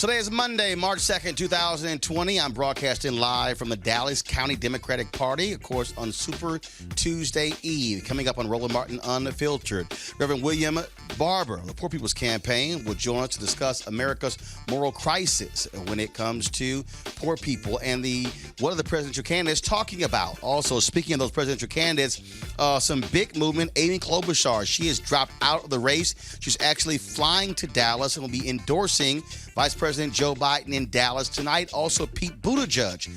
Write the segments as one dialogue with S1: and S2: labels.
S1: Today is Monday, March 2nd, 2020. I'm broadcasting live from the Dallas County Democratic Party, of course, on Super Tuesday Eve. Coming up on Roland Martin Unfiltered, Reverend William Barber, the Poor People's Campaign, will join us to discuss America's moral crisis when it comes to poor people and what are the presidential candidates talking about. Also, speaking of those presidential candidates, some big movement. Amy Klobuchar, she has dropped out of the race. She's actually flying to Dallas and will be endorsing Vice President Joe Biden in Dallas tonight. Also, Pete Buttigieg,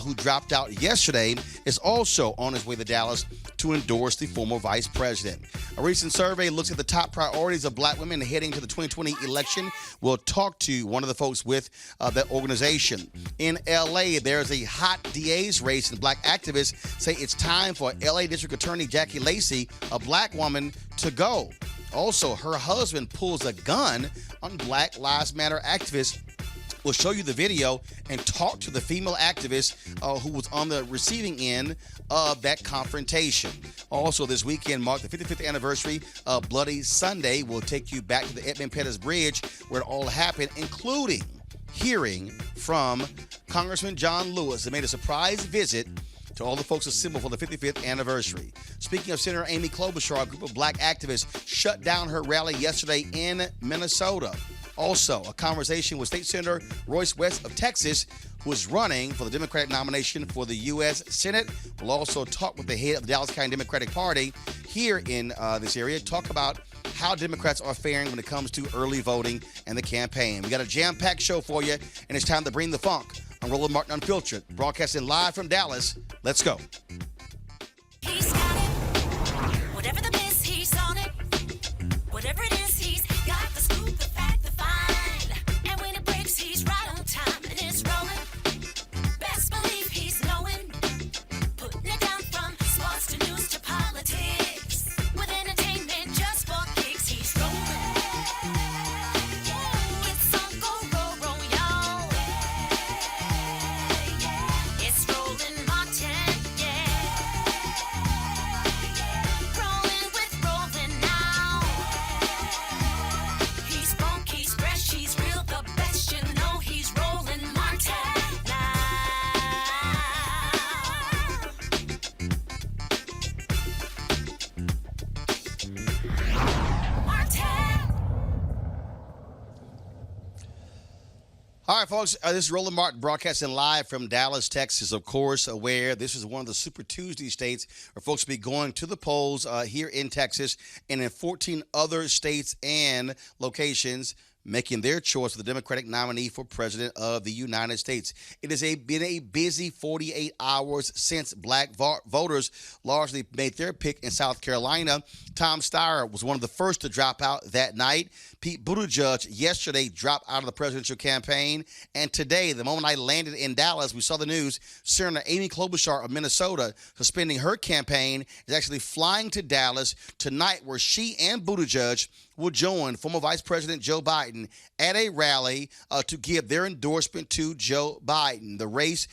S1: who dropped out yesterday, is also on his way to Dallas to endorse the former vice president. A recent survey looks at the top priorities of black women heading to the 2020 election. We'll talk to one of the folks with that organization. In L.A., there's a hot DA's race, and black activists say it's time for L.A. District Attorney Jackie Lacey, a black woman, to go. Also, her husband pulls a gun on Black Lives Matter activists. We'll show you the video and talk to the female activist who was on the receiving end of that confrontation. Also, this weekend marked the 55th anniversary of Bloody Sunday. We'll take you back to the Edmund Pettus Bridge where it all happened, including hearing from Congressman John Lewis, that made a surprise visit to all the folks assembled for the 55th anniversary. Speaking of Senator Amy Klobuchar, a group of black activists shut down her rally yesterday in Minnesota. Also, a conversation with State Senator Royce West of Texas, who is running for the Democratic nomination for the U.S. Senate. We'll also talk with the head of the Dallas County Democratic Party here in this area, talk about how Democrats are faring when it comes to early voting and the campaign. We got a jam-packed show for you, and it's time to bring the funk on Roland Martin Unfiltered, broadcasting live from Dallas. Let's go.
S2: He's got it. Whatever the miss, he's on it. Whatever it is, he's got the scoop, the fact, the find. And when it breaks, he's right on time and it's rolling. Best believe he's knowing. Putting it down from sports to news to politics. With entertainment just for kicks, he's rolling. It's on go, roll, y'all. It's Roland Martin, rolling with Roland now. He's funk, he's fresh, he's real, the best, you know he's Roland Martin now. Martin.
S1: All right, folks, this is Roland Martin broadcasting live from Dallas, Texas. Of course, aware this is one of the Super Tuesday states where folks will be going to the polls here in Texas and in 14 other states and locations, making their choice for the Democratic nominee for president of the United States. It has been a busy 48 hours since black voters largely made their pick in South Carolina. Tom Steyer was one of the first to drop out that night. Pete Buttigieg yesterday dropped out of the presidential campaign. And today, the moment I landed in Dallas, we saw the news, Senator Amy Klobuchar of Minnesota, suspending her campaign, is actually flying to Dallas tonight, where she and Buttigieg will join former Vice President Joe Biden at a rally to give their endorsement to Joe Biden. The race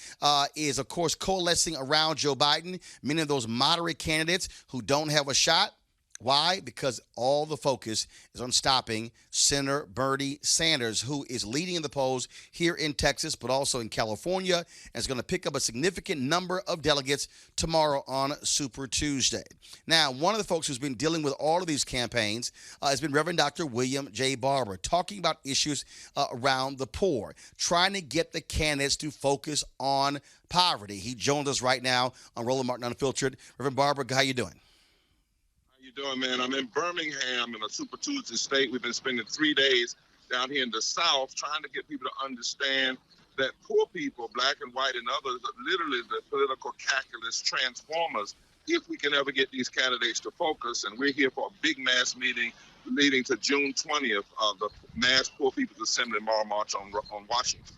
S1: is, of course, coalescing around Joe Biden, many of those moderate candidates who don't have a shot. Why? Because all the focus is on stopping Senator Bernie Sanders, who is leading in the polls here in Texas, but also in California, and is going to pick up a significant number of delegates tomorrow on Super Tuesday. Now, one of the folks who's been dealing with all of these campaigns has been Reverend Dr. William J. Barber, talking about issues around the poor, trying to get the candidates to focus on poverty. He joins us right now on Roland Martin Unfiltered. Reverend Barber, how you doing?
S3: You doing, man? I'm in Birmingham in a Super Tuesday state. We've been spending 3 days down here in the South trying to get people to understand that poor people, black and white and others, are literally the political calculus transformers if we can ever get these candidates to focus. And we're here for a big mass meeting leading to June 20th of the Mass Poor People's Assembly Tomorrow March on Washington.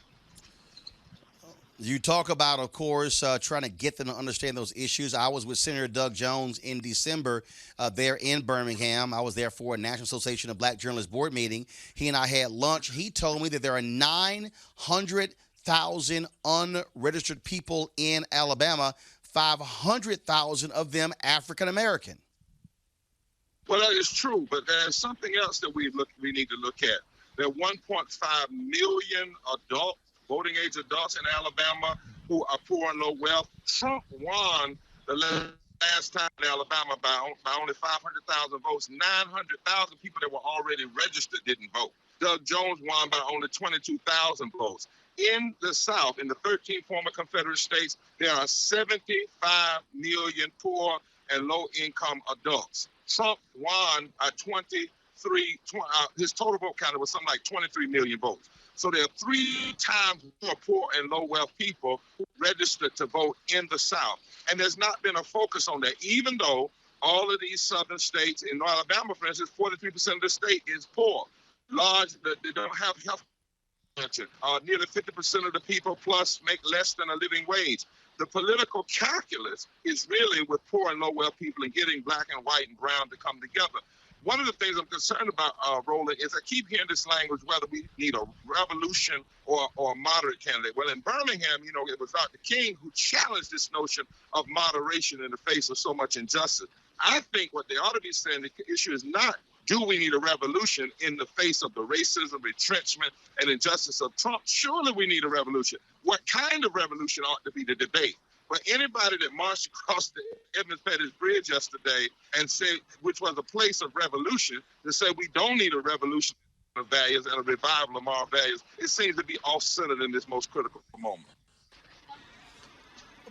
S1: You talk about, of course, trying to get them to understand those issues. I was with Senator Doug Jones in December there in Birmingham. I was there for a National Association of Black Journalists board meeting. He and I had lunch. He told me that there are 900,000 unregistered people in Alabama, 500,000 of them African American.
S3: Well, that is true, but there's something else that we need to look at. There are 1.5 million voting age adults in Alabama who are poor and low wealth. Trump won the last time in Alabama by only 500,000 votes. 900,000 people that were already registered didn't vote. Doug Jones won by only 22,000 votes. In the South, in the 13 former Confederate states, there are 75 million poor and low-income adults. Trump won at his total vote count was something like 23 million votes. So there are 3 times more poor and low-wealth people registered to vote in the South. And there's not been a focus on that, even though all of these southern states, in Alabama, for instance, 43% of the state is poor. They don't have health. Nearly 50% of the people plus make less than a living wage. The political calculus is really with poor and low wealth people and getting black and white and brown to come together. One of the things I'm concerned about, Roland, is I keep hearing this language, whether we need a revolution or a moderate candidate. Well, in Birmingham, it was Dr. King who challenged this notion of moderation in the face of so much injustice. I think what they ought to be saying, the issue is not, do we need a revolution in the face of the racism, retrenchment, and injustice of Trump? Surely we need a revolution. What kind of revolution ought to be the debate? But anybody that marched across the Edmonds Pettus Bridge yesterday and said, which was a place of revolution, to say we don't need a revolution of values and a revival of our values, it seems to be off-centered in this most critical moment.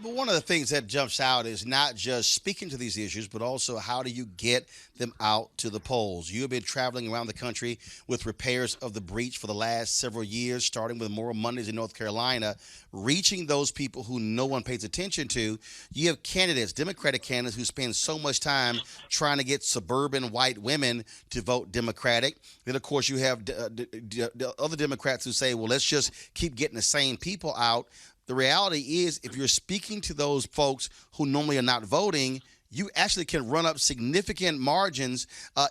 S1: But one of the things that jumps out is not just speaking to these issues, but also how do you get them out to the polls? You have been traveling around the country with repairs of the breach for the last several years, starting with Moral Mondays in North Carolina, reaching those people who no one pays attention to. You have candidates, Democratic candidates, who spend so much time trying to get suburban white women to vote Democratic. Then, of course, you have the other Democrats who say, well, let's just keep getting the same people out. The reality is, if you're speaking to those folks who normally are not voting, you actually can run up significant margins,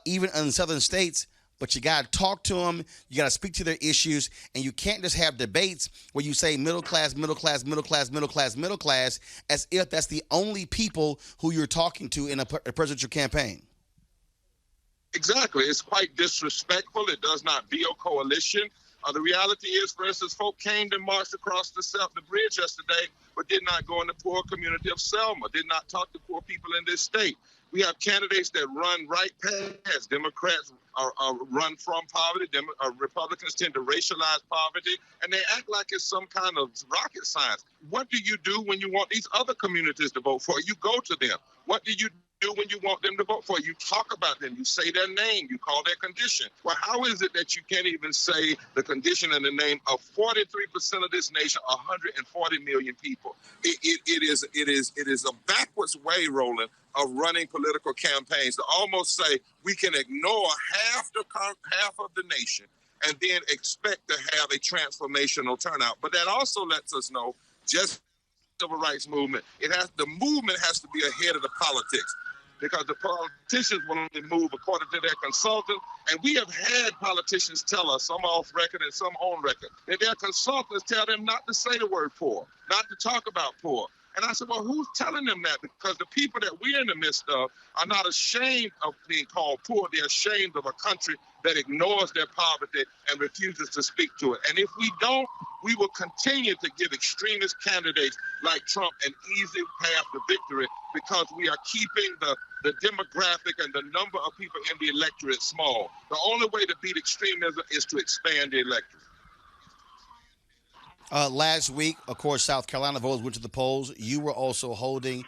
S1: even in southern states. But you got to talk to them. You got to speak to their issues. And you can't just have debates where you say middle class, middle class, middle class, middle class, middle class, as if that's the only people who you're talking to in a presidential campaign.
S3: Exactly. It's quite disrespectful. It does not build coalition. The reality is, for instance, folk came and marched across the bridge yesterday, but did not go in the poor community of Selma, did not talk to poor people in this state. We have candidates that run right past. Democrats run from poverty. Republicans tend to racialize poverty, and they act like it's some kind of rocket science. What do you do when you want these other communities to vote for? You go to them. What do you do when you want them to vote for? You talk about them. You say their name. You call their condition. Well, how is it that you can't even say the condition and the name of 43% of this nation, 140 million people? It is a backwards way, Roland, of running political campaigns to almost say we can ignore half of the nation and then expect to have a transformational turnout. But that also lets us know, just civil rights movement, the movement has to be ahead of the politics, because the politicians will only move according to their consultant. And we have had politicians tell us, some off record and some on record, that their consultants tell them not to say the word poor, not to talk about poor. And I said, well, who's telling them that? Because the people that we're in the midst of are not ashamed of being called poor. They're ashamed of a country that ignores their poverty and refuses to speak to it. And if we don't, we will continue to give extremist candidates like Trump an easy path to victory, because we are keeping the demographic and the number of people in the electorate small. The only way to beat extremism is to expand the electorate.
S1: Last week, of course, South Carolina voters went to the polls. You were also holding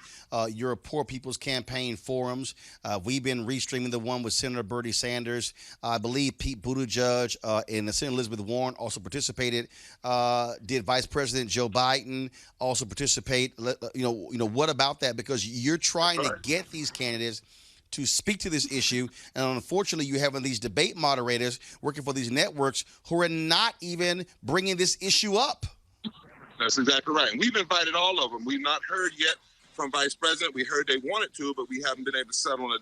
S1: your Poor People's Campaign forums. We've been restreaming the one with Senator Bernie Sanders. I believe Pete Buttigieg and Senator Elizabeth Warren also participated. Did Vice President Joe Biden also participate? What about that? Because you're trying to get these candidates to speak to this issue, and unfortunately you have these debate moderators working for these networks who are not even bringing this issue up.
S3: That's exactly right. And we've invited all of them. We've not heard yet from Vice President. We heard they wanted to, but we haven't been able to settle on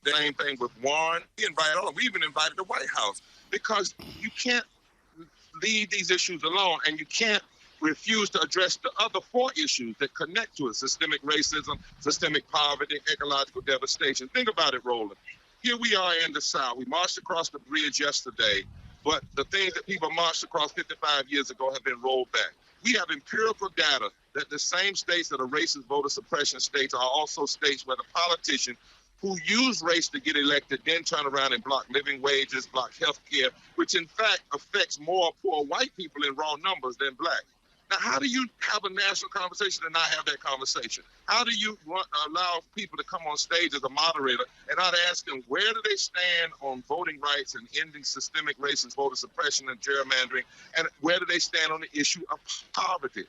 S3: the same thing with Warren. We invited all of them. We even invited the White House, because you can't leave these issues alone, and you can't refuse to address the other 4 issues that connect to it: systemic racism, systemic poverty, ecological devastation. Think about it, Roland. Here we are in the South. We marched across the bridge yesterday. but the things that people marched across 55 years ago have been rolled back. We have empirical data that the same states that are racist voter suppression states are also states where the politicians who use race to get elected then turn around and block living wages, block health care, which in fact affects more poor white people in raw numbers than black. Now, how do you have a national conversation and not have that conversation? How do you allow people to come on stage as a moderator and not ask them where do they stand on voting rights and ending systemic racist voter suppression and gerrymandering, and where do they stand on the issue of poverty?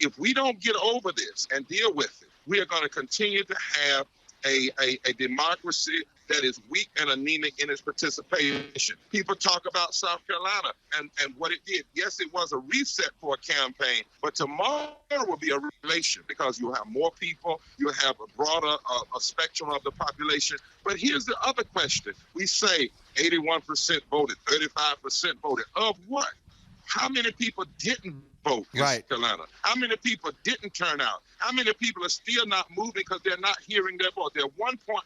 S3: If we don't get over this and deal with it, we are going to continue to have a democracy that is weak and anemic in its participation. People talk about South Carolina and what it did. Yes, it was a reset for a campaign, but tomorrow will be a revelation because you'll have more people, you'll have a broader a spectrum of the population. But here's the other question. We say 81% voted, 35% voted. Of what? How many people didn't vote in South Carolina? How many people didn't turn out? How many people are still not moving because they're not hearing their voice? There are 1.5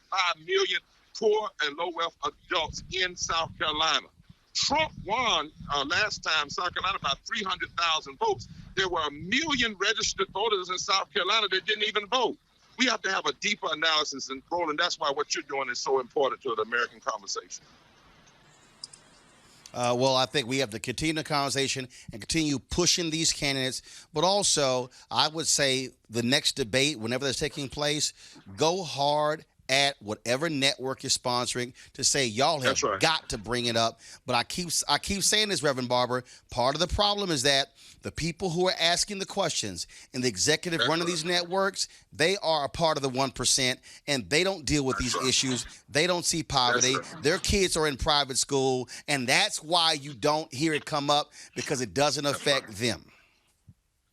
S3: million poor and low-wealth adults in South Carolina. Trump won last time, South Carolina, about 300,000 votes. There were 1 million registered voters in South Carolina that didn't even vote. We have to have a deeper analysis, and Roland, that's why what you're doing is so important to the American conversation.
S1: Well, I think we have to continue the conversation and continue pushing these candidates. But also, I would say the next debate, whenever that's taking place, go hard at whatever network you're sponsoring to say y'all have got to bring it up. But I keep saying this, Reverend Barber. Part of the problem is that the people who are asking the questions and the executive run of these networks, they are a part of the 1%, and they don't deal with these issues. They don't see poverty. Their kids are in private school, and that's why you don't hear it come up, because it doesn't affect them.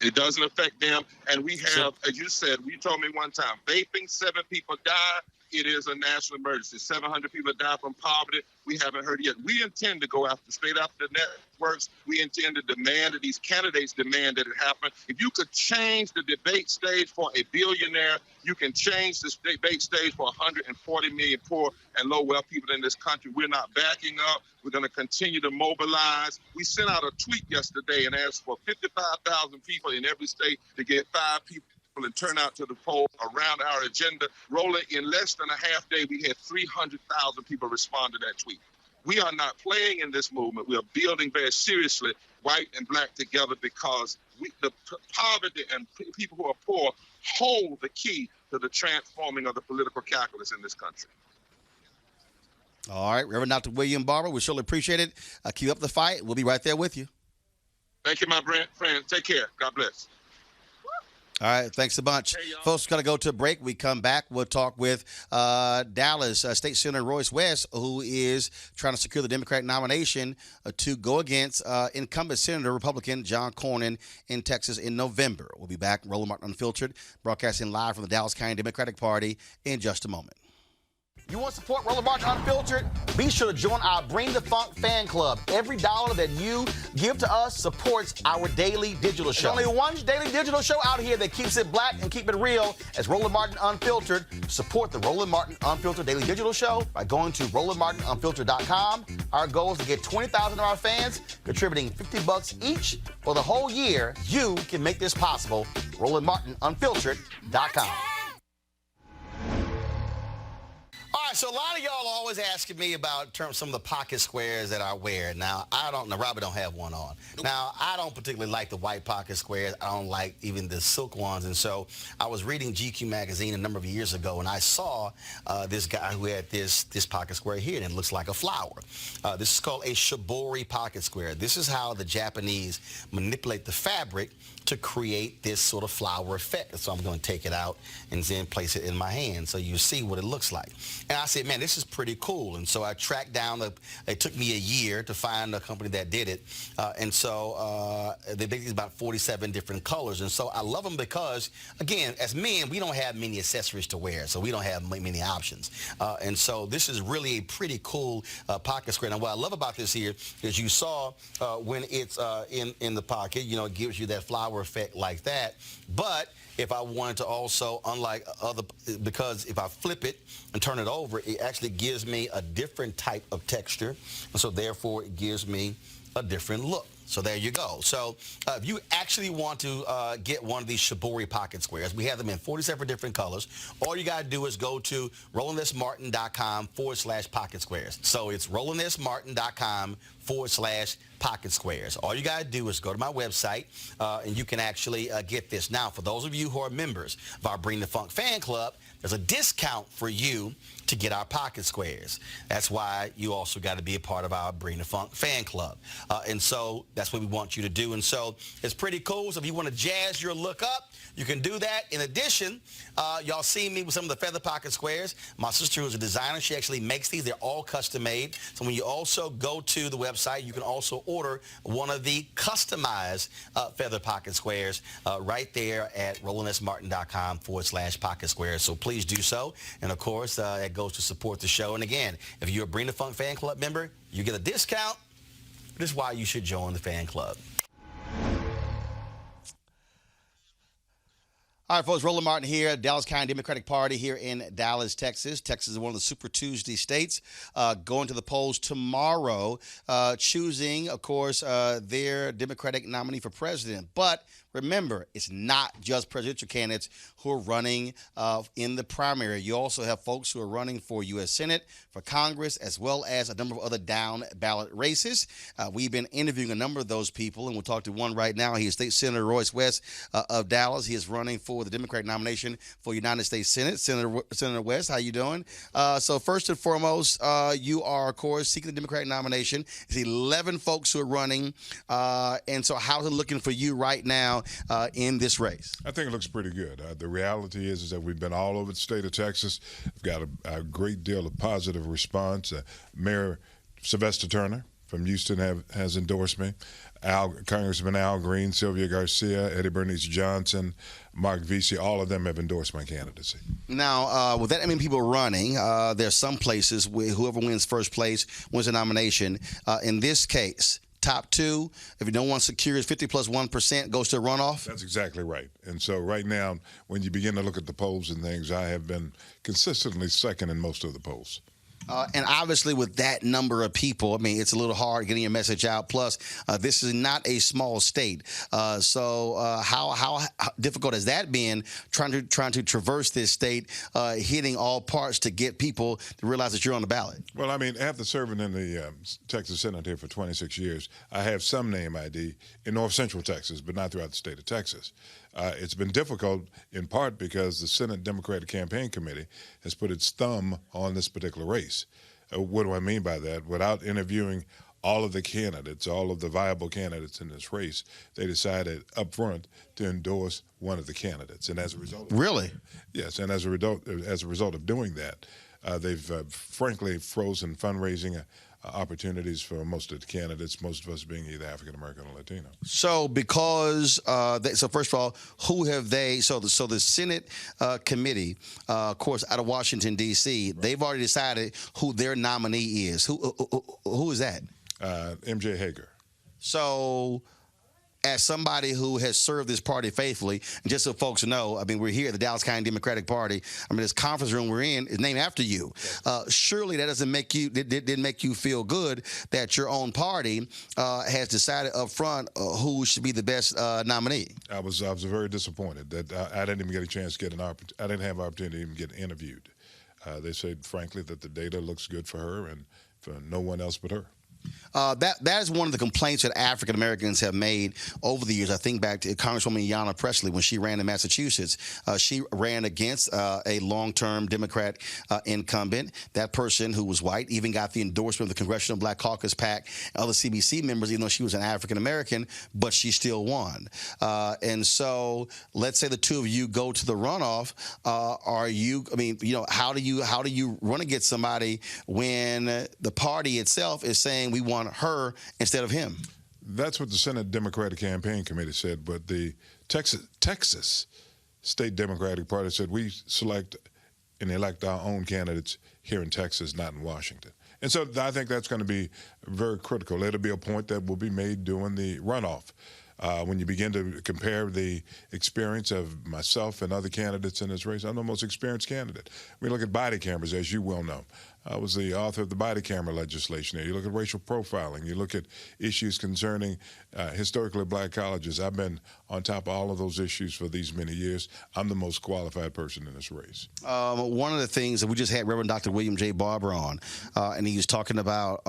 S3: It doesn't affect them. And we have, as you said, you told me one time, vaping, 7 people died. It is a national emergency. 700 people died from poverty. We haven't heard it yet. We intend to go straight after the networks. We intend to demand that these candidates demand that it happen. If you could change the debate stage for a billionaire, you can change the debate stage for 140 million poor and low-wealth people in this country. We're not backing up. We're going to continue to mobilize. We sent out a tweet yesterday and asked for 55,000 people in every state to get 5 people and turn out to the poll around our agenda. Roland, in less than a half day, we had 300,000 people respond to that tweet. We are not playing in this movement. We are building very seriously white and black together, because the poverty and people who are poor hold the key to the transforming of the political calculus in this country.
S1: All right, Reverend Dr. William Barber, we surely appreciate it. Keep up the fight. We'll be right there with you.
S3: Thank you, my friend. Take care. God bless.
S1: All right, thanks a bunch. Hey, folks, got to go to a break. We come back, we'll talk with Dallas State Senator Royce West, who is trying to secure the Democratic nomination to go against incumbent Senator Republican John Cornyn in Texas in November. We'll be back, Roland Martin Unfiltered, broadcasting live from the Dallas County Democratic Party in just a moment. You want to support Roland Martin Unfiltered? Be sure to join our Bring the Funk fan club. Every dollar that you give to us supports our daily digital show. There's only one daily digital show out here that keeps it black and keep it real as Roland Martin Unfiltered. Support the Roland Martin Unfiltered daily digital show by going to RolandMartinUnfiltered.com. Our goal is to get 20,000 of our fans contributing $50 each for the whole year. You can make this possible. RolandMartinUnfiltered.com. All right, so a lot of y'all are always asking me about some of the pocket squares that I wear. Now, Robert don't have one on. Nope. Now, I don't particularly like the white pocket squares. I don't like even the silk ones. And so I was reading GQ magazine a number of years ago, and I saw this guy who had this pocket square here, and it looks like a flower. This is called a shibori pocket square. This is how the Japanese manipulate the fabric to create this sort of flower effect. So I'm going to take it out and then place it in my hand so you see what it looks like. And I said, man, this is pretty cool. And so I tracked down, it took me a year to find a company that did it. And so they make about 47 different colors. And so I love them because, again, as men, we don't have many accessories to wear, so we don't have many options. And so this is really a pretty cool pocket square. Now, what I love about this here is you saw when it's in the pocket, it gives you that flower power effect like that. But if I wanted to also, because if I flip it and turn it over, it actually gives me a different type of texture. And so therefore it gives me a different look. So there you go. So if you actually want to get one of these Shibori pocket squares, we have them in 47 different colors. All you got to do is go to RolandSMartin.com/pocket squares. So it's RolandSMartin.com/pocket squares. All you got to do is go to my website, and you can actually get this. Now, for those of you who are members of our Bring the Funk fan club, there's a discount for you to get our pocket squares. That's why you also got to be a part of our Bring the Funk fan club. And so that's what we want you to do. And so it's pretty cool. So if you want to jazz your look up, you can do that. In addition, y'all see me with some of the feather pocket squares. My sister, who's a designer, she actually makes these. They're all custom made. So when you also go to the website, you can also order one of the customized feather pocket squares right there at RolandSMartin.com/pocket squares. So please do so. And of course, it goes to support the show. And again, if you're a Bring the Funk fan club member, you get a discount. This is why you should join the fan club. All right, folks, Roland Martin here, Dallas County Democratic Party here in Dallas, Texas. Texas is one of the Super Tuesday states. Going to the polls tomorrow, choosing, of course, their Democratic nominee for president. But remember, it's not just presidential candidates who are running in the primary. You also have folks who are running for U.S. Senate, for Congress, as well as a number of other down-ballot races. We've been interviewing a number of those people, and we'll talk to one right now. He is State Senator Royce West of Dallas. He is running for the Democratic nomination for United States Senate. Senator West, how you doing? So first and foremost, you are, of course, seeking the Democratic nomination. It's 11 folks who are running. And so how's it looking for you right now in this race?
S4: I think it looks pretty good. The reality is that we've been all over the state of Texas. We've got a great deal of positive response. Mayor Sylvester Turner from Houston has endorsed me. Congressman Al Green, Sylvia Garcia, Eddie Bernice Johnson, Mark Vesey, all of them have endorsed my candidacy.
S1: Now, with that many people running, there's some places where whoever wins first place wins the nomination. In this case, top two, if no one secures 50 plus 1%, goes to a runoff?
S4: That's exactly right. And so right now, when you begin to look at the polls and things, I have been consistently second in most of the polls.
S1: And obviously with that number of people, I mean, it's a little hard getting your message out. Plus, this is not a small state. So how difficult has that been trying to traverse this state, hitting all parts to get people to realize that you're on the ballot?
S4: Well, I mean, after serving in the Texas Senate here for 26 years, I have some name ID in North Central Texas, but not throughout the state of Texas. It's been difficult in part because the Senate Democratic Campaign Committee has put its thumb on this particular race. What do I mean by that? Without interviewing all of the candidates, all of the viable candidates in this race, they decided up front to endorse one of the candidates. And as a result,
S1: really?
S4: Yes, and as a result of doing that, they've frankly frozen fundraising opportunities for most of the candidates, most of us being either African American or Latino.
S1: So because, so first of all, who have they, so the Senate committee, of course, out of Washington, D.C., right, they've already decided who their nominee is. Who is that?
S4: MJ Hager.
S1: So as somebody who has served this party faithfully, and just so folks know, I mean, we're here at the Dallas County Democratic Party. I mean, this conference room we're in is named after you. Surely that doesn't make you, didn't make you feel good that your own party has decided up front who should be the best nominee.
S4: I was very disappointed that I didn't even get a chance to get I didn't have an opportunity to even get interviewed. They said, frankly, that the data looks good for her and for no one else but her.
S1: That is one of the complaints that African Americans have made over the years. I think back to Congresswoman Ayanna Pressley when she ran in Massachusetts. She ran against a long-term Democrat incumbent. That person, who was white, even got the endorsement of the Congressional Black Caucus PAC and other CBC members, even though she was an African American, but she still won. And so let's say the two of you go to the runoff. Are you, I mean, you know, how do you run against somebody when the party itself is saying we want her instead of him?
S4: That's what the Senate Democratic Campaign Committee said, but the Texas State Democratic Party said we select and elect our own candidates here in Texas, not in Washington. And so I think that's going to be very critical. It'll be a point that will be made during the runoff. When you begin to compare the experience of myself and other candidates in this race, I'm the most experienced candidate. We look at body cameras, as you well know. I was the author of the body camera legislation. You look at racial profiling. You look at issues concerning historically black colleges. I've been on top of all of those issues for these many years. I'm the most qualified person in this race.
S1: One of the things that we just had Reverend Dr. William J. Barber on, and he was talking about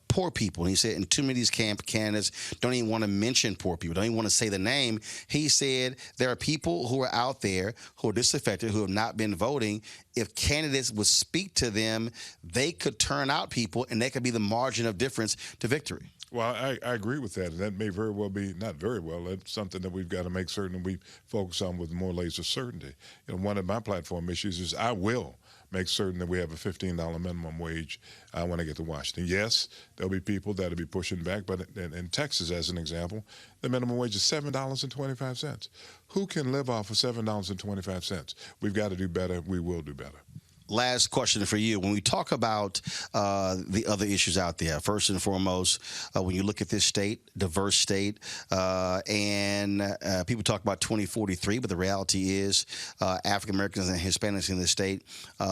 S1: poor people. And he said, and too many of these candidates don't even want to mention poor people, don't even want to say the name. He said there are people who are out there who are disaffected, who have not been voting. If candidates would speak to them, they could turn out people, and that could be the margin of difference to victory.
S4: Well, I agree with that, and that may very well be, not very well, that's something that we've got to make certain we focus on with more laser certainty. You know, one of my platform issues is I will make certain that we have a $15 minimum wage when I get to Washington. Yes, there'll be people that'll be pushing back, but in Texas, as an example, the minimum wage is $7.25. Who can live off of $7.25? We've got to do better. We will do better.
S1: Last question for you. When we talk about the other issues out there, first and foremost, when you look at this state, diverse state, and people talk about 2043, but the reality is African Americans and Hispanics in this state,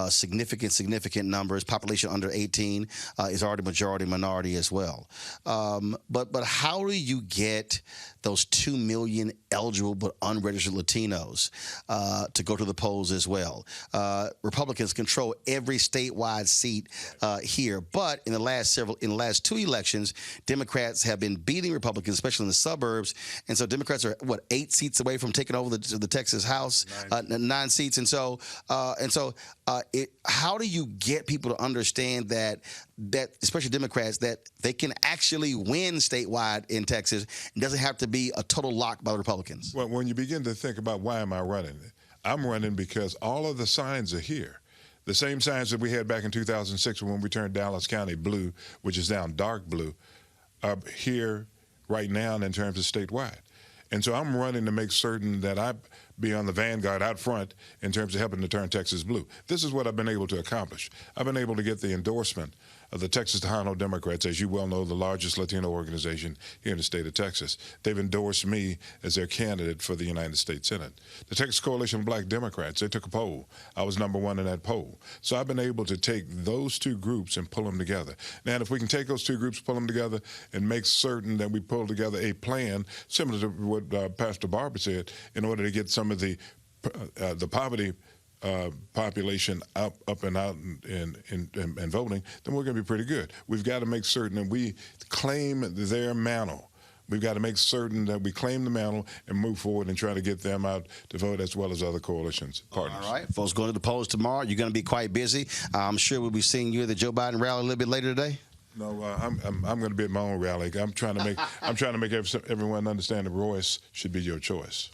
S1: significant numbers. Population under 18 is already majority minority as well. But how do you get those 2 million eligible but unregistered Latinos to go to the polls as well? Republicans control every statewide seat here, but in the last two elections, Democrats have been beating Republicans, especially in the suburbs, and so Democrats are 8 seats away from taking over the Texas House, 9 seats, and so how do you get people to understand that especially Democrats, that they can actually win statewide in Texas? It doesn't have to be a total lock by the Republicans.
S4: Well, when you begin to think about why am I running, I'm running because all of the signs are here. The same signs that we had back in 2006 when we turned Dallas County blue, which is now dark blue, are here right now in terms of statewide. And so I'm running to make certain that I be on the vanguard out front in terms of helping to turn Texas blue. This is what I've been able to accomplish. I've been able to get the endorsement of the Texas Tejano Democrats, as you well know, the largest Latino organization here in the state of Texas. They've endorsed me as their candidate for the United States Senate. The Texas Coalition of Black Democrats, they took a poll. I was #1 in that poll. So I've been able to take those two groups and pull them together. Now, if we can take those two groups, pull them together, and make certain that we pull together a plan, similar to what Pastor Barber said, in order to get some of the poverty population up and out and voting, then we're going to be pretty good. We've got to make certain that we claim their mantle. We've got to make certain that we claim the mantle and move forward and try to get them out to vote, as well as other coalitions, partners.
S1: All right, folks, going to the polls tomorrow. You're going to be quite busy. I'm sure we'll be seeing you at the Joe Biden rally a little bit later today.
S4: No, I'm going to be at my own rally. I'm trying to make everyone understand that Royce should be your choice.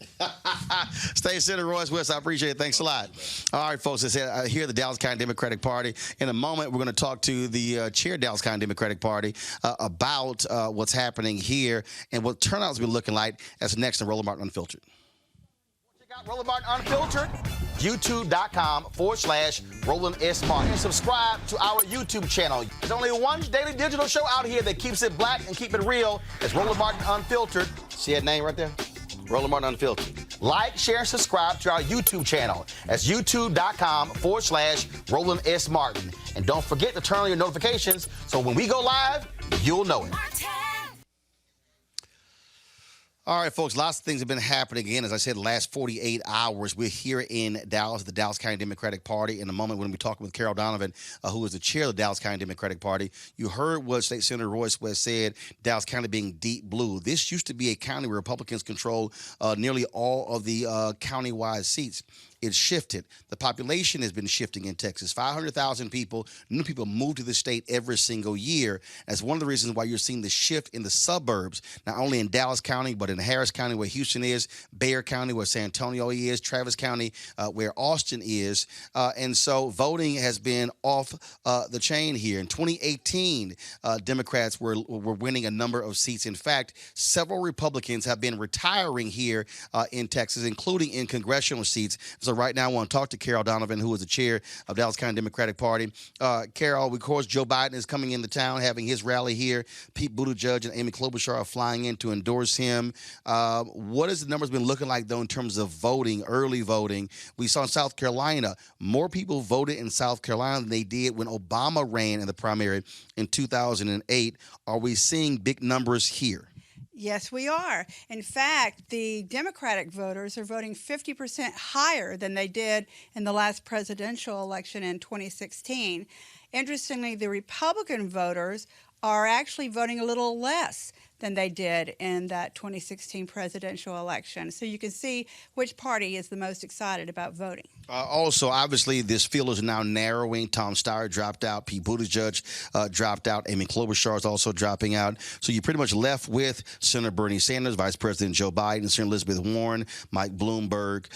S1: State Senator Royce West, I appreciate it. Thanks a lot. All right, folks, here at the Dallas County Democratic Party. In a moment, we're going to talk to the chair of Dallas County Democratic Party about what's happening here and what turnout's been looking like. That's next on Roland Martin Unfiltered. Check out Roland Martin Unfiltered, youtube.com/Roland S. Martin. And subscribe to our YouTube channel. There's only one daily digital show out here that keeps it black and keep it real. It's Roland Martin Unfiltered. See that name right there? Roland Martin Unfiltered. Like, share, and subscribe to our YouTube channel. That's youtube.com/Roland S. Martin. And don't forget to turn on your notifications so when we go live, you'll know it. All right, folks, lots of things have been happening. Again, as I said, the last 48 hours, we're here in Dallas, the Dallas County Democratic Party. In a moment, when we talk with Carol Donovan, who is the chair of the Dallas County Democratic Party, you heard what State Senator Royce West said, Dallas County being deep blue. This used to be a county where Republicans control nearly all of the county-wide seats. It's shifted. The population has been shifting in Texas. 500,000 people, new people move to the state every single year. That's one of the reasons why you're seeing the shift in the suburbs, not only in Dallas County, but in Harris County, where Houston is, Bexar County, where San Antonio is, Travis County, where Austin is. And so voting has been off the chain here. In 2018, Democrats were winning a number of seats. In fact, several Republicans have been retiring here in Texas, including in congressional seats. So right now I want to talk to Carol Donovan, who is the chair of Dallas County Democratic Party. Carol, of course, Joe Biden is coming into town, having his rally here. Pete Buttigieg and Amy Klobuchar are flying in to endorse him. What has the numbers been looking like, though, in terms of voting, early voting? We saw in South Carolina, more people voted in South Carolina than they did when Obama ran in the primary in 2008. Are we seeing big numbers here?
S5: Yes, we are. In fact, the Democratic voters are voting 50% higher than they did in the last presidential election in 2016. Interestingly, the Republican voters are actually voting a little less than they did in that 2016 presidential election. So you can see which party is the most excited about voting.
S1: Also, obviously, this field is now narrowing. Tom Steyer dropped out. Pete Buttigieg dropped out. Amy Klobuchar is also dropping out. So you're pretty much left with Senator Bernie Sanders, Vice President Joe Biden, Senator Elizabeth Warren, Mike Bloomberg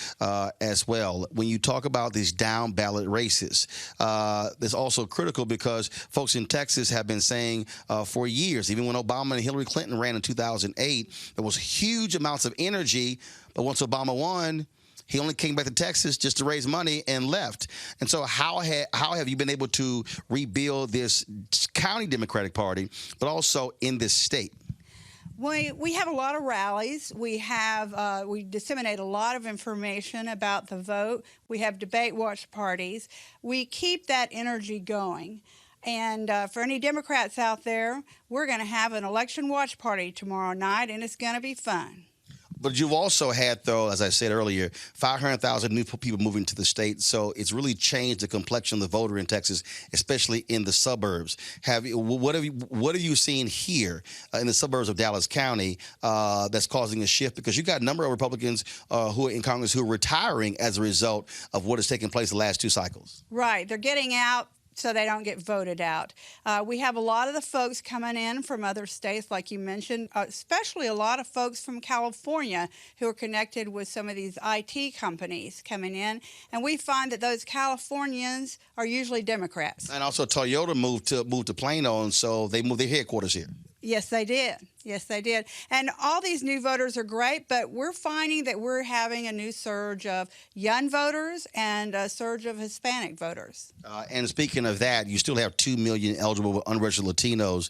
S1: as well. When you talk about these down ballot races, that's also critical because folks in Texas have been saying for years, even when Obama and Hillary Clinton ran in 2008, there was huge amounts of energy. But once Obama won, he only came back to Texas just to raise money and left. And so how have you been able to rebuild this county Democratic Party, but also in this state?
S5: We have a lot of rallies. We disseminate a lot of information about the vote. We have debate watch parties. We keep that energy going. And for any Democrats out there, we're going to have an election watch party tomorrow night, and it's going to be fun.
S1: But you've also had, though, as I said earlier, 500,000 new people moving to the state. So it's really changed the complexion of the voter in Texas, especially in the suburbs. What have you seen here in the suburbs of Dallas County that's causing a shift? Because you've got a number of Republicans who are in Congress who are retiring as a result of what has taken place the last two cycles.
S5: Right. They're getting out so they don't get voted out. We have a lot of the folks coming in from other states, like you mentioned, especially a lot of folks from California who are connected with some of these IT companies coming in. And we find that those Californians are usually Democrats.
S1: And also Toyota moved to Plano, and so they moved their headquarters here.
S5: Yes, they did. Yes, they did. And all these new voters are great, but we're finding that we're having a new surge of young voters and a surge of Hispanic voters.
S1: And speaking of that, you still have 2 million eligible unregistered Latinos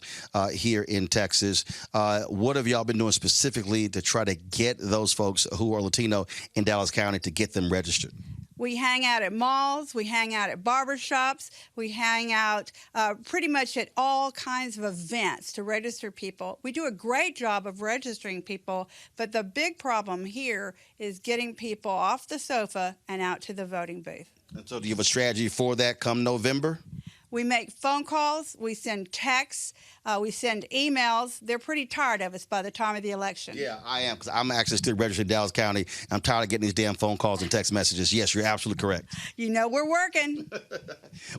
S1: here in Texas. What have y'all been doing specifically to try to get those folks who are Latino in Dallas County to get them registered?
S5: We hang out at malls, we hang out at barber shops, we hang out pretty much at all kinds of events to register people. We do a great job of registering people, but the big problem here is getting people off the sofa and out to the voting booth.
S1: And so do you have a strategy for that come November?
S5: We make phone calls, we send texts, we send emails. They're pretty tired of us by the time of the election.
S1: Yeah, I am, because I'm actually still registered in Dallas County. I'm tired of getting these damn phone calls and text messages. Yes, you're absolutely correct.
S5: You know we're working.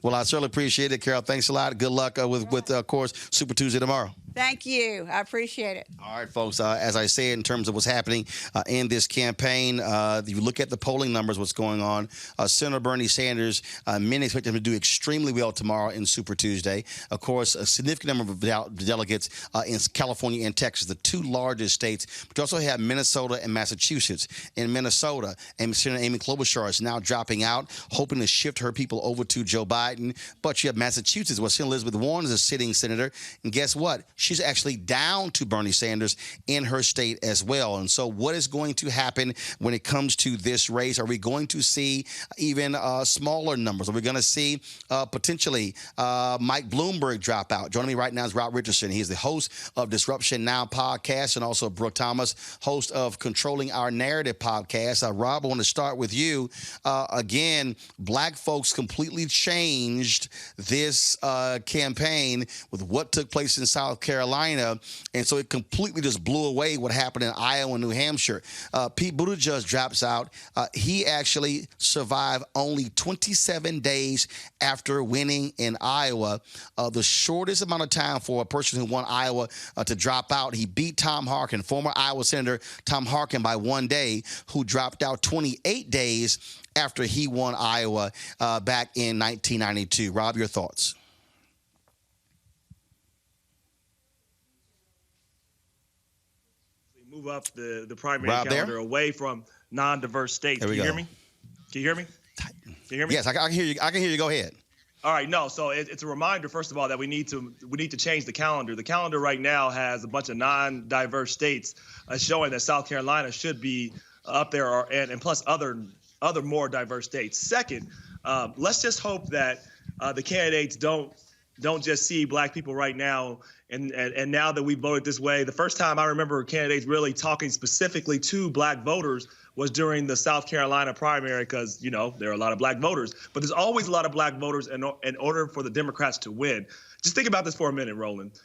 S1: Well, I certainly appreciate it, Carol. Thanks a lot. Good luck with of course, Super Tuesday tomorrow.
S5: Thank you. I appreciate it.
S1: All right, folks. As I said, in terms of what's happening in this campaign, if you look at the polling numbers, what's going on, Senator Bernie Sanders, many expect him to do extremely well tomorrow in Super Tuesday. Of course, a significant number of delegates in California and Texas, the two largest states. But you also have Minnesota and Massachusetts. In Minnesota, and Senator Amy Klobuchar is now dropping out, hoping to shift her people over to Joe Biden. But you have Massachusetts, where Senator Elizabeth Warren is a sitting senator. And guess what? She's actually down to Bernie Sanders in her state as well. And so what is going to happen when it comes to this race? Are we going to see even smaller numbers? Are we going to see potentially Mike Bloomberg drop out? Joining me right now is Rob Richardson. He's the host of Disruption Now podcast, and also Brooke Thomas, host of Controlling Our Narrative podcast. Rob, I want to start with you. Again, black folks completely changed this campaign with what took place in South Carolina, and so it completely just blew away what happened in Iowa and New Hampshire. Pete Buttigieg drops out. He actually survived only 27 days after winning in Iowa, the shortest amount of time for a person who won Iowa to drop out. He beat Tom Harkin, former Iowa Senator Tom Harkin, by 1 day, who dropped out 28 days after he won Iowa back in 1992. Rob, your thoughts?
S6: Move up the primary
S1: Rob
S6: calendar
S1: there?
S6: away from non-diverse states.
S1: There
S6: Can
S1: we
S6: you
S1: go.
S6: hear me? Can you hear me? Can you hear me?
S1: Yes, I can hear you. I can hear you. Go ahead.
S6: All right, no. So it's a reminder, first of all, that we need to change the calendar. The calendar right now has a bunch of non-diverse states showing that South Carolina should be up there, and plus other more diverse states. Second, let's just hope that the candidates don't just see black people right now. And now that we voted this way, the first time I remember candidates really talking specifically to black voters was during the South Carolina primary, because, you know, there are a lot of black voters. But there's always a lot of black voters in order for the Democrats to win. Just think about this for a minute, Roland.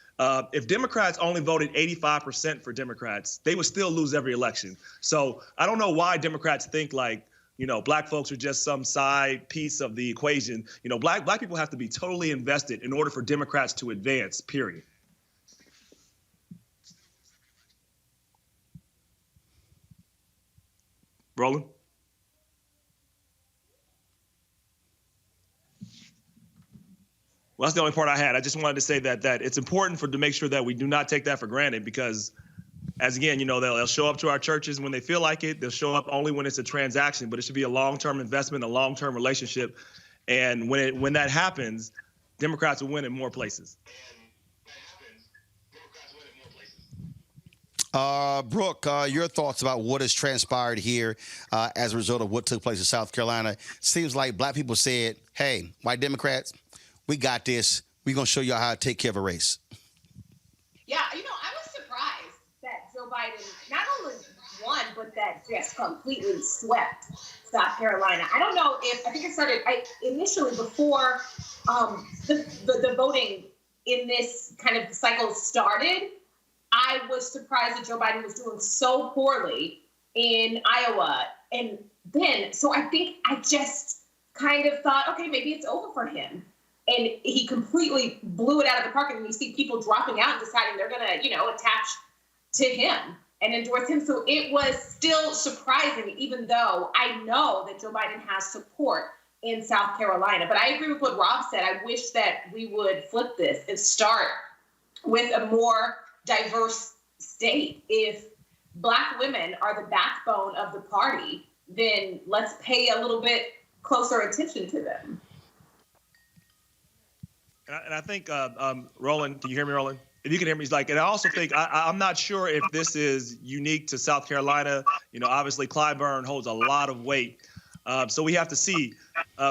S6: If Democrats only voted 85% for Democrats, they would still lose every election. So I don't know why Democrats think like, you know, black folks are just some side piece of the equation. You know, black people have to be totally invested in order for Democrats to advance, period. Roland? Well, that's the only part I had. I just wanted to say that it's important to make sure that we do not take that for granted, because, as again, you know, they'll show up to our churches when they feel like it. They'll show up only when it's a transaction, but it should be a long-term investment, a long-term relationship. And when that happens, Democrats will win in more places.
S1: Brooke, your thoughts about what has transpired here as a result of what took place in South Carolina. Seems like black people said, hey, white Democrats, we got this. We're going to show y'all how to take care of a race.
S7: Yeah, you know, I was surprised that Joe Biden not only won, but that just completely swept South Carolina. I don't know if, I think it started initially before the voting in this kind of cycle started. I was surprised that Joe Biden was doing so poorly in Iowa. And then, so I think I just kind of thought, okay, maybe it's over for him. And he completely blew it out of the park. And you see people dropping out and deciding they're going to, you know, attach to him and endorse him. So it was still surprising, even though I know that Joe Biden has support in South Carolina. But I agree with what Rob said. I wish that we would flip this and start with a more diverse state. If black women are the backbone of the party, then let's pay a little bit closer attention to them.
S6: And I think, Roland, can you hear me, Roland? If you can hear me, and I also think I'm not sure if this is unique to South Carolina. You know, obviously Clyburn holds a lot of weight. So we have to see,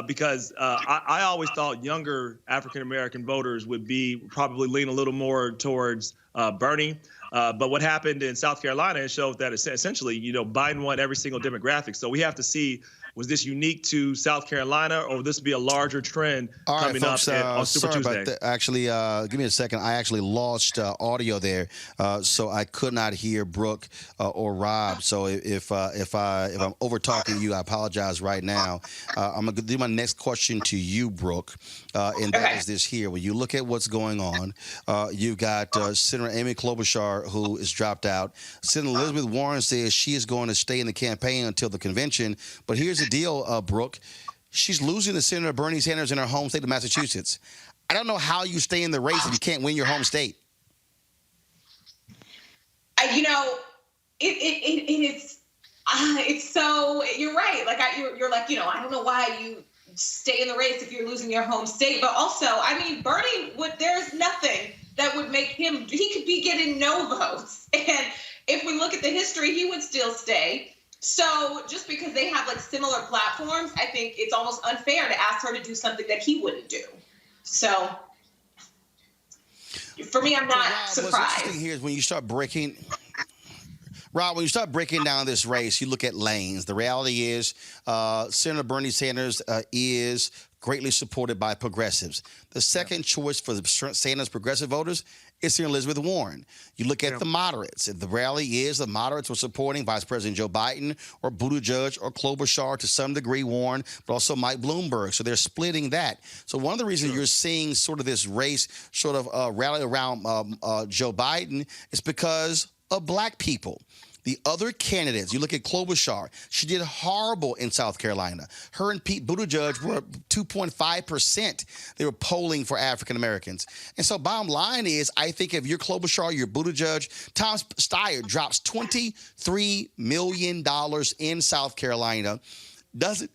S6: because I always thought younger African-American voters would probably lean a little more towards Bernie. But what happened in South Carolina showed that essentially, you know, Biden won every single demographic. So we have to see, was this unique to South Carolina, or will this be a larger trend coming up on Super Tuesday?
S1: Actually, give me a second. I actually lost audio there, so I could not hear Brooke or Rob. So if I'm over talking you, I apologize right now. I'm gonna do my next question to you, Brooke, and that is this here. When you look at what's going on, you've got Senator Amy Klobuchar, who is dropped out. Senator Elizabeth Warren says she is going to stay in the campaign until the convention. But here's the deal, Brooke. She's losing to Senator Bernie Sanders in her home state of Massachusetts. I don't know how you stay in the race if you can't win your home state.
S7: You know, it's so, you're right. Like you're like, you know, I don't know why you stay in the race if you're losing your home state. But also, I mean, Bernie there's nothing that would make him, he could be getting no votes. And if we look at the history, he would still stay. So just because they have like similar platforms, I think it's almost unfair to ask her to do something that he wouldn't do. So for me, I'm not surprised.
S1: What's interesting here is when you start breaking down this race, you look at lanes. The reality is Senator Bernie Sanders is greatly supported by progressives. The second choice for the Sanders progressive voters is Senator Elizabeth Warren. You look at the moderates. The reality is the moderates were supporting Vice President Joe Biden or Buttigieg or Klobuchar, to some degree Warren, but also Mike Bloomberg. So they're splitting that. So one of the reasons you're seeing sort of this race sort of rally around Joe Biden is because of black people. The other candidates, you look at Klobuchar, she did horrible in South Carolina. Her and Pete Buttigieg were 2.5%. They were polling for African Americans. And so bottom line is, I think if you're Klobuchar, you're Buttigieg, Tom Steyer drops $23 million in South Carolina, doesn't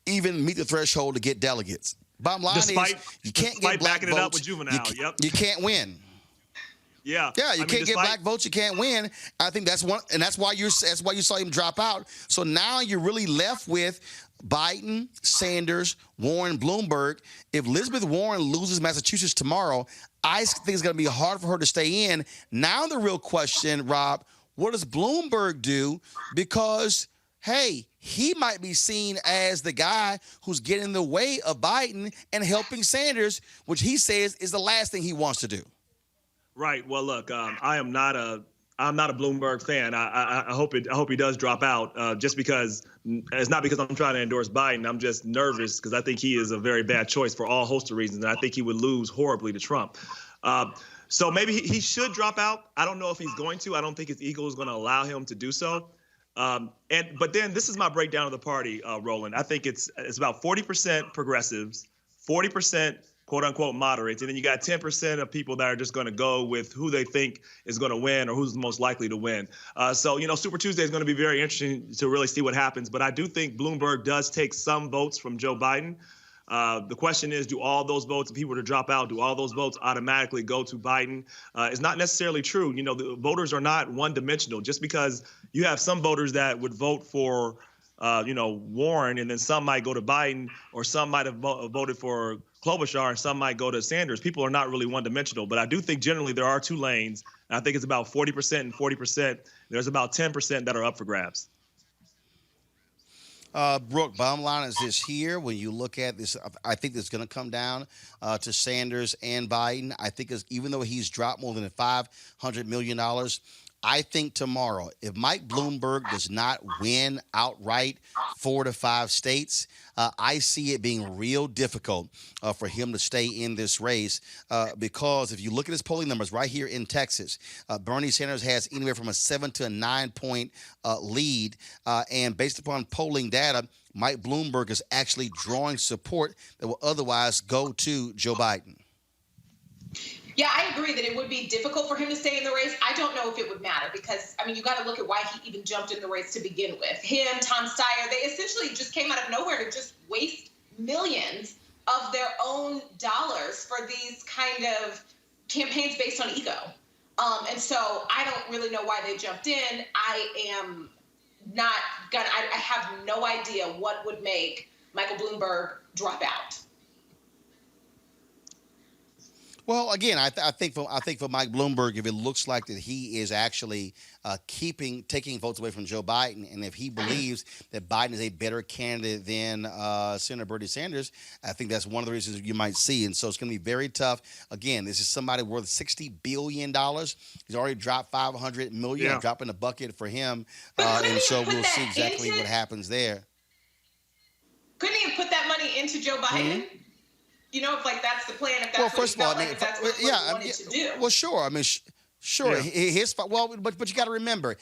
S1: even meet the threshold to get delegates. Bottom line
S6: Despite,
S1: is you can't
S6: despite
S1: get black
S6: backing it up
S1: votes.
S6: with Juvenile.
S1: You can't win.
S6: Yeah.
S1: Yeah, you can't get
S6: despite-
S1: black votes. You can't win. I think that's one, and that's why you saw him drop out. So now you're really left with Biden, Sanders, Warren, Bloomberg. If Elizabeth Warren loses Massachusetts tomorrow, I think it's going to be hard for her to stay in. Now the real question, Rob, what does Bloomberg do? Because, hey, he might be seen as the guy who's getting in the way of Biden and helping Sanders, which he says is the last thing he wants to do.
S6: Right. Well, look, I'm not a Bloomberg fan. I hope he does drop out. Just because it's not because I'm trying to endorse Biden. I'm just nervous because I think he is a very bad choice for all host of reasons, and I think he would lose horribly to Trump. So maybe he should drop out. I don't know if he's going to. I don't think his ego is going to allow him to do so. But then this is my breakdown of the party, Roland. I think it's about 40% progressives, 40% quote unquote moderates, and then you got 10% of people that are just going to go with who they think is going to win or who's most likely to win. So Super Tuesday is going to be very interesting to really see what happens. But I do think Bloomberg does take some votes from Joe Biden. The question is, do all those votes, if he were to drop out, do all those votes automatically go to Biden? It's not necessarily true. The voters are not one-dimensional. Just because you have some voters that would vote for, Warren, and then some might go to Biden, or some might have voted for Klobuchar, and some might go to Sanders. People are not really one-dimensional. But I do think generally there are two lanes. And I think it's about 40% and 40%. There's about 10% that are up for grabs.
S1: Brooke, bottom line is this here. When you look at this, I think it's going to come down to Sanders and Biden. I think even though he's dropped more than $500 million, I think tomorrow, if Mike Bloomberg does not win outright 4 to 5 states, I see it being real difficult for him to stay in this race because if you look at his polling numbers right here in Texas, Bernie Sanders has anywhere from a 7 to a 9 point lead. And based upon polling data, Mike Bloomberg is actually drawing support that will otherwise go to Joe Biden.
S7: Yeah, I agree that it would be difficult for him to stay in the race. I don't know if it would matter because, you got to look at why he even jumped in the race to begin with. Him, Tom Steyer, they essentially just came out of nowhere to just waste millions of their own dollars for these kind of campaigns based on ego. And so I don't really know why they jumped in. I am not going to, I have no idea what would make Michael Bloomberg drop out.
S1: Well, again, I think for Mike Bloomberg, if it looks like that he is actually taking votes away from Joe Biden, and if he believes that Biden is a better candidate than Senator Bernie Sanders, I think that's one of the reasons you might see. And so it's going to be very tough. Again, this is somebody worth $60 billion. He's already dropped $500 million.
S6: Yeah.
S1: Dropping the bucket for him,
S7: But
S1: and so
S7: put
S1: we'll
S7: that
S1: see exactly
S7: into-
S1: what happens there.
S7: Couldn't he have put that money into Joe Biden?
S1: Mm-hmm.
S7: If that's the plan, if that's
S1: Well,
S7: what
S1: first
S7: he
S1: of all,
S7: felt like, if that's what he wanted to do.
S1: Well, sure. Sure.
S6: Yeah.
S1: His but you got to remember.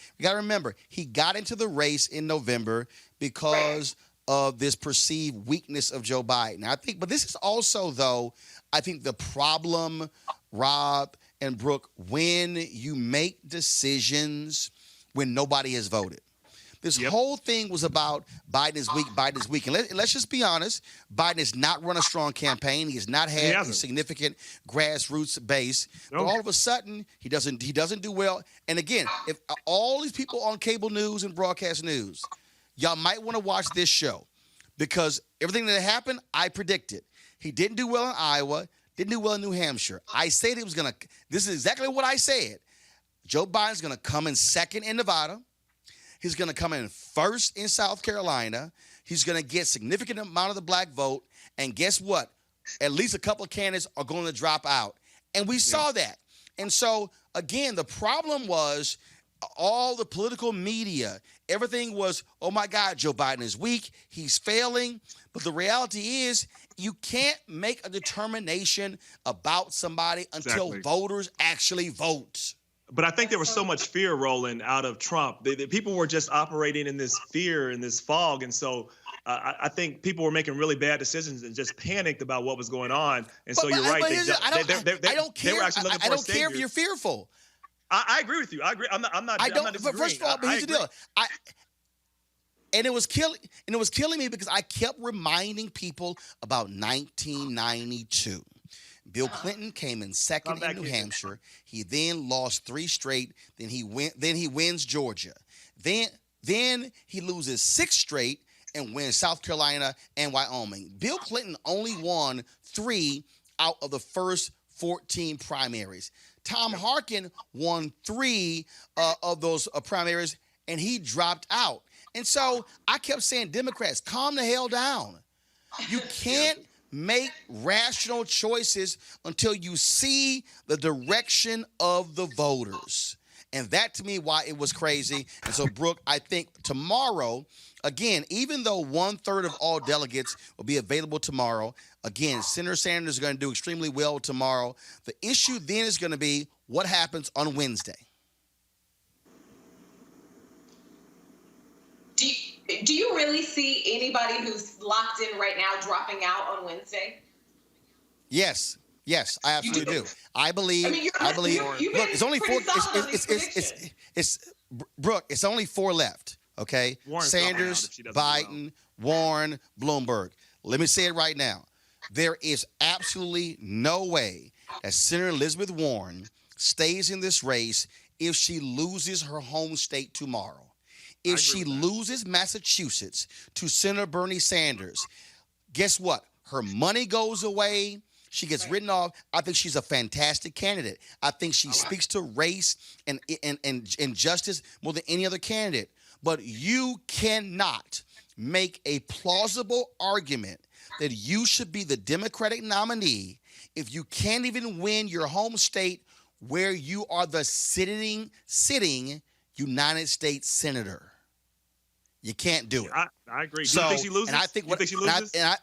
S1: He got into the race in November because of this perceived weakness of Joe Biden. I think, but this is also, though, I think the problem, Rob and Brooke, when you make decisions when nobody has voted. This whole thing was about Biden is weak. And let's just be honest. Biden has not run a strong campaign. He has not had a significant grassroots base. But all of a sudden, he doesn't do well. And again, if all these people on cable news and broadcast news, y'all might want to watch this show because everything that happened, I predicted. He didn't do well in Iowa, didn't do well in New Hampshire. I said this is exactly what I said. Joe Biden's going to come in second in Nevada. He's going to come in first in South Carolina. He's going to get significant amount of the black vote. And guess what? At least a couple of candidates are going to drop out. And we saw that. And so, again, the problem was all the political media, everything was, oh, my God, Joe Biden is weak. He's failing. But the reality is you can't make a determination about somebody until voters actually vote.
S6: But I think there was so much fear, Roland, out of Trump. The people were just operating in this fear, in this fog. And so I think people were making really bad decisions and just panicked about what was going on. And so you're right.
S1: I don't care.
S6: They were actually looking for
S1: I don't care if you're fearful.
S6: I agree with you. I agree. I'm not
S1: But
S6: disagreeing.
S1: first of all, but here's the deal. And it was killing me because I kept reminding people about 1992. Bill Clinton came in second in New Hampshire. He then lost 3 straight. Then he wins Georgia. Then he loses 6 straight and wins South Carolina and Wyoming. Bill Clinton only won 3 out of the first 14 primaries. Tom Harkin won 3 of those primaries, and he dropped out. And so I kept saying, Democrats, calm the hell down. You can't make rational choices until you see the direction of the voters. And that, to me, why it was crazy. And so, Brooke, I think tomorrow, again, even though 1/3 of all delegates will be available tomorrow, again, Senator Sanders is going to do extremely well tomorrow. The issue then is going to be what happens on Wednesday.
S7: Do you really see anybody who's locked in right now dropping out on Wednesday?
S1: Yes, I absolutely do. I believe. Look, it's only 4. Brooke. It's only 4 left. Okay,
S6: Warren's
S1: Sanders, Biden, Warren, Bloomberg. Let me say it right now. There is absolutely no way that Senator Elizabeth Warren stays in this race if she loses her home state tomorrow. If she loses Massachusetts to Senator Bernie Sanders, guess what? Her money goes away. She gets written off. I think she's a fantastic candidate. I think she speaks to race and justice more than any other candidate. But you cannot make a plausible argument that you should be the Democratic nominee if you can't even win your home state where you are the sitting United States senator. You can't do it.
S6: I agree.
S1: So,
S6: do you think she loses?
S1: And I think what,
S6: you think she loses?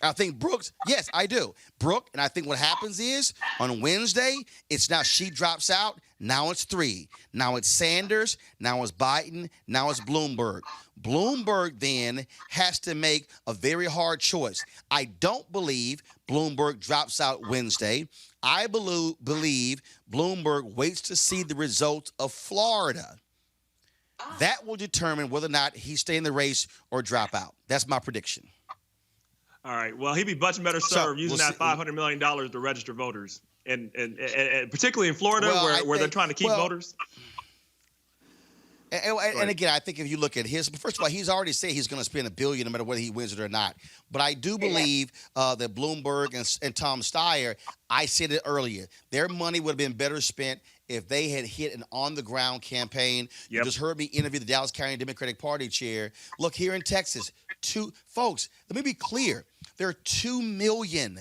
S1: I think Brooks, yes, I do. Brooke, and I think what happens is on Wednesday, it's now she drops out. Now it's 3. Now it's Sanders. Now it's Biden. Now it's Bloomberg. Bloomberg then has to make a very hard choice. I don't believe Bloomberg drops out Wednesday. I believe Bloomberg waits to see the results of Florida. That will determine whether or not he stay in the race or drop out. That's my prediction.
S6: All right. Well, he'd be much better served using that $500 million to register voters, and particularly in Florida, where they're trying to keep voters.
S1: And again, I think if you look at first of all, he's already said he's going to spend $1 billion no matter whether he wins it or not. But I do believe that Bloomberg and Tom Steyer, I said it earlier, their money would have been better spent if they had hit an on-the-ground campaign. Yep. You just heard me interview the Dallas County Democratic Party chair. Look, here in Texas, folks, let me be clear. There are 2 million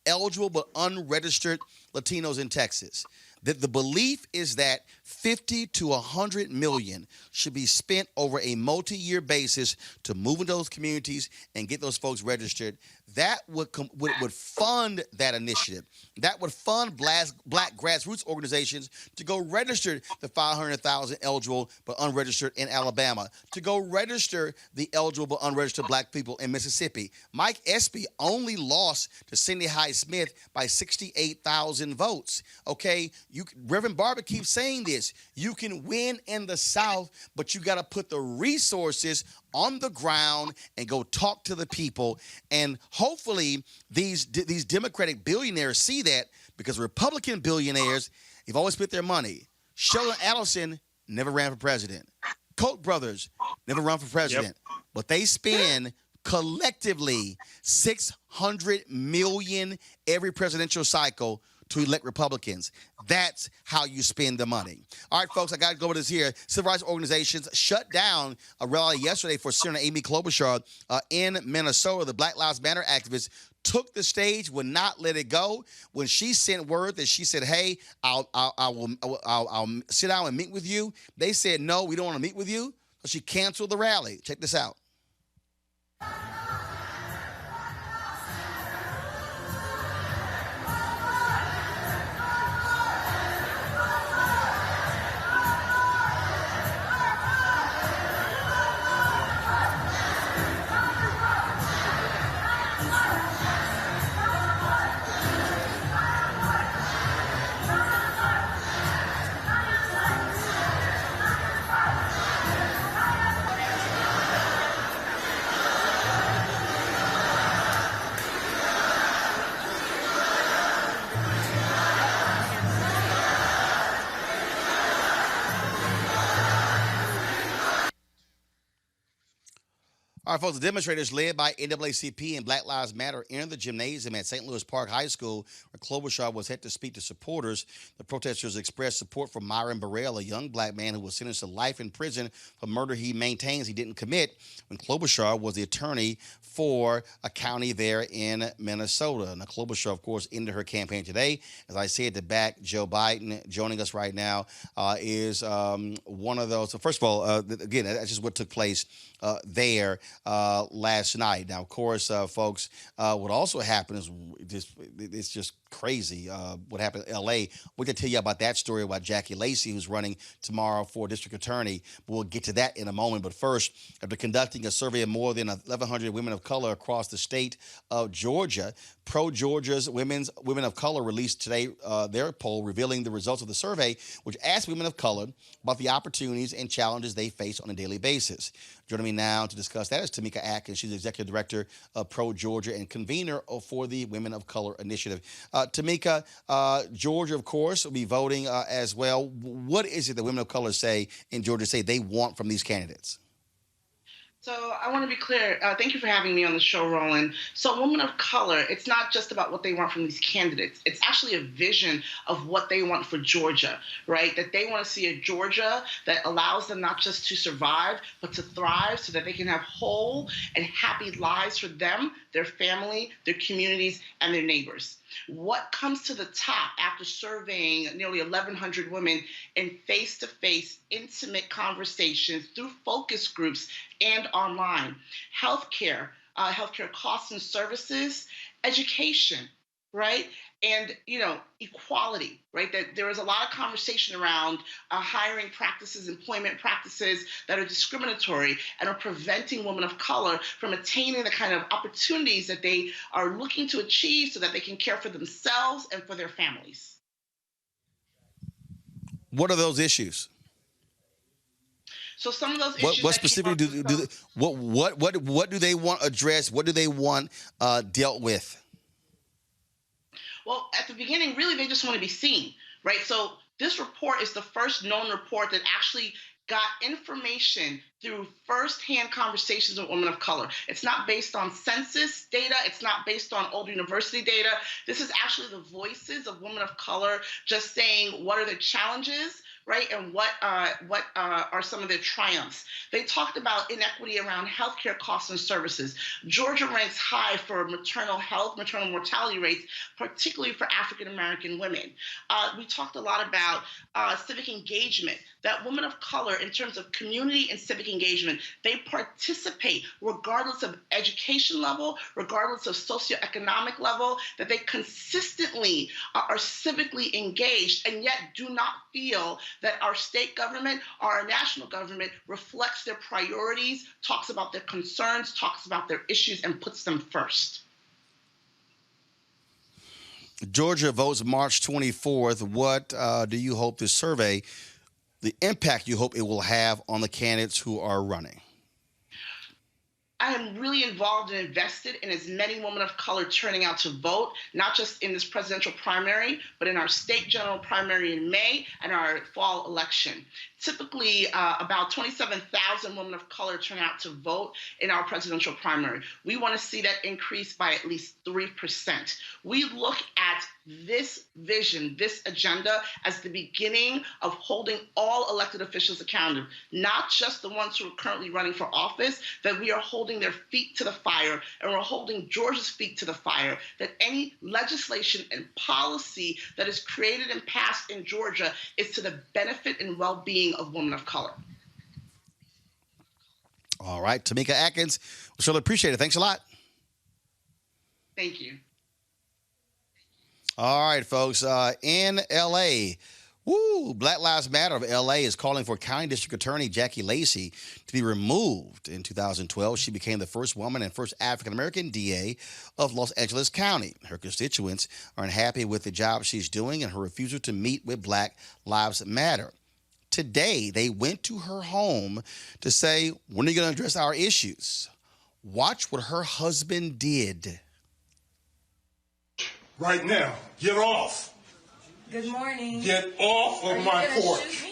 S1: eligible but unregistered Latinos in Texas. The belief is that 50 to 100 million should be spent over a multi-year basis to move into those communities and get those folks registered. That would fund that initiative. That would fund black grassroots organizations to go register the 500,000 eligible but unregistered in Alabama, to go register the eligible but unregistered black people in Mississippi. Mike Espy only lost to Cindy Hyde-Smith by 68,000 votes. Okay, Reverend Barber keeps saying this. You can win in the South, but you got to put the resources on the ground and go talk to the people. And hopefully these Democratic billionaires see that, because Republican billionaires have always spent their money. Sheldon Adelson never ran for president. Koch brothers never run for president. Yep. But they spend collectively $600 million every presidential cycle to elect Republicans. That's how you spend the money. All right, folks, I got to go with this here. Civil rights organizations shut down a rally yesterday for Senator Amy Klobuchar in Minnesota. The Black Lives Matter activists took the stage, would not let it go. When she sent word that she said, hey, I'll sit down and meet with you, they said, no, we don't want to meet with you. So she canceled the rally. Check this out. right, folks, the demonstrators led by NAACP and Black Lives Matter entered the gymnasium at St. Louis Park High School, where Klobuchar was set to speak to supporters. The protesters expressed support for Myron Burrell, a young black man who was sentenced to life in prison for murder he maintains he didn't commit when Klobuchar was the attorney for a county there in Minnesota. Now, Klobuchar, of course, ended her campaign today. As I said, to back Joe Biden. Joining us right now is one of those. So first of all, again, that's just what took place there last night. Now, of course, folks, what also happened is it's just crazy what happened in L.A. We're going to tell you about that story about Jackie Lacey, who's running tomorrow for district attorney. We'll get to that in a moment. But first, after conducting a survey of more than 1,100 women of color across the state of Georgia, Pro-Georgia's Women of Color released today their poll revealing the results of the survey, which asked women of color about the opportunities and challenges they face on a daily basis. Joining me now to discuss that is Tameka Atkins. She's the executive director of Pro-Georgia and convener for the Women of Color Initiative. Tameka, Georgia, of course, will be voting as well. What is it that women of color say in Georgia say they want from these candidates?
S8: So I want to be clear. Thank you for having me on the show, Roland. So women of color, it's not just about what they want from these candidates. It's actually a vision of what they want for Georgia, right? That they want to see a Georgia that allows them not just to survive, but to thrive so that they can have whole and happy lives for them, their family, their communities, and their neighbors. What comes to the top after surveying nearly 1,100 women in face-to-face, intimate conversations through focus groups and online? Healthcare, healthcare costs and services, education, right? And, equality, right? That there is a lot of conversation around hiring practices, employment practices that are discriminatory and are preventing women of color from attaining the kind of opportunities that they are looking to achieve so that they can care for themselves and for their families.
S1: What are those issues?
S8: So some of those issues.
S1: What specifically what do they want addressed? What do they want dealt with?
S8: Well, at the beginning, really, they just want to be seen, right? So this report is the first known report that actually got information through firsthand conversations with women of color. It's not based on census data. It's not based on old university data. This is actually the voices of women of color just saying what are the challenges, right? And what are some of their triumphs. They talked about inequity around healthcare costs and services. Georgia ranks high for maternal health, maternal mortality rates, particularly for African-American women. We talked a lot about civic engagement, that women of color, in terms of community and civic engagement, they participate regardless of education level, regardless of socioeconomic level, that they consistently are civically engaged and yet do not feel that our state government or our national government reflects their priorities, talks about their concerns, talks about their issues, and puts them first.
S1: Georgia votes March 24th. What do you hope this survey, the impact you hope it will have on the candidates who are running?
S8: I am really involved and invested in as many women of color turning out to vote, not just in this presidential primary, but in our state general primary in May and our fall election. Typically, about 27,000 women of color turn out to vote in our presidential primary. We want to see that increase by at least 3%. We look at this vision, this agenda, as the beginning of holding all elected officials accountable, not just the ones who are currently running for office, that we are holding their feet to the fire, and we're holding Georgia's feet to the fire, that any legislation and policy that is created and passed in Georgia is to the benefit and well-being of women of color.
S1: All right, Tameka Atkins, we surely appreciate it. Thanks a lot.
S8: Thank you.
S1: All right, folks, in L.A., Black Lives Matter of L.A. is calling for County District Attorney Jackie Lacey to be removed. In 2012, she became the first woman and first African-American DA of Los Angeles County. Her constituents are unhappy with the job she's doing and her refusal to meet with Black Lives Matter. Today, they went to her home to say, when are you going to address our issues? Watch what her husband did.
S9: Right now, get off.
S10: Good morning.
S9: Get off of my porch.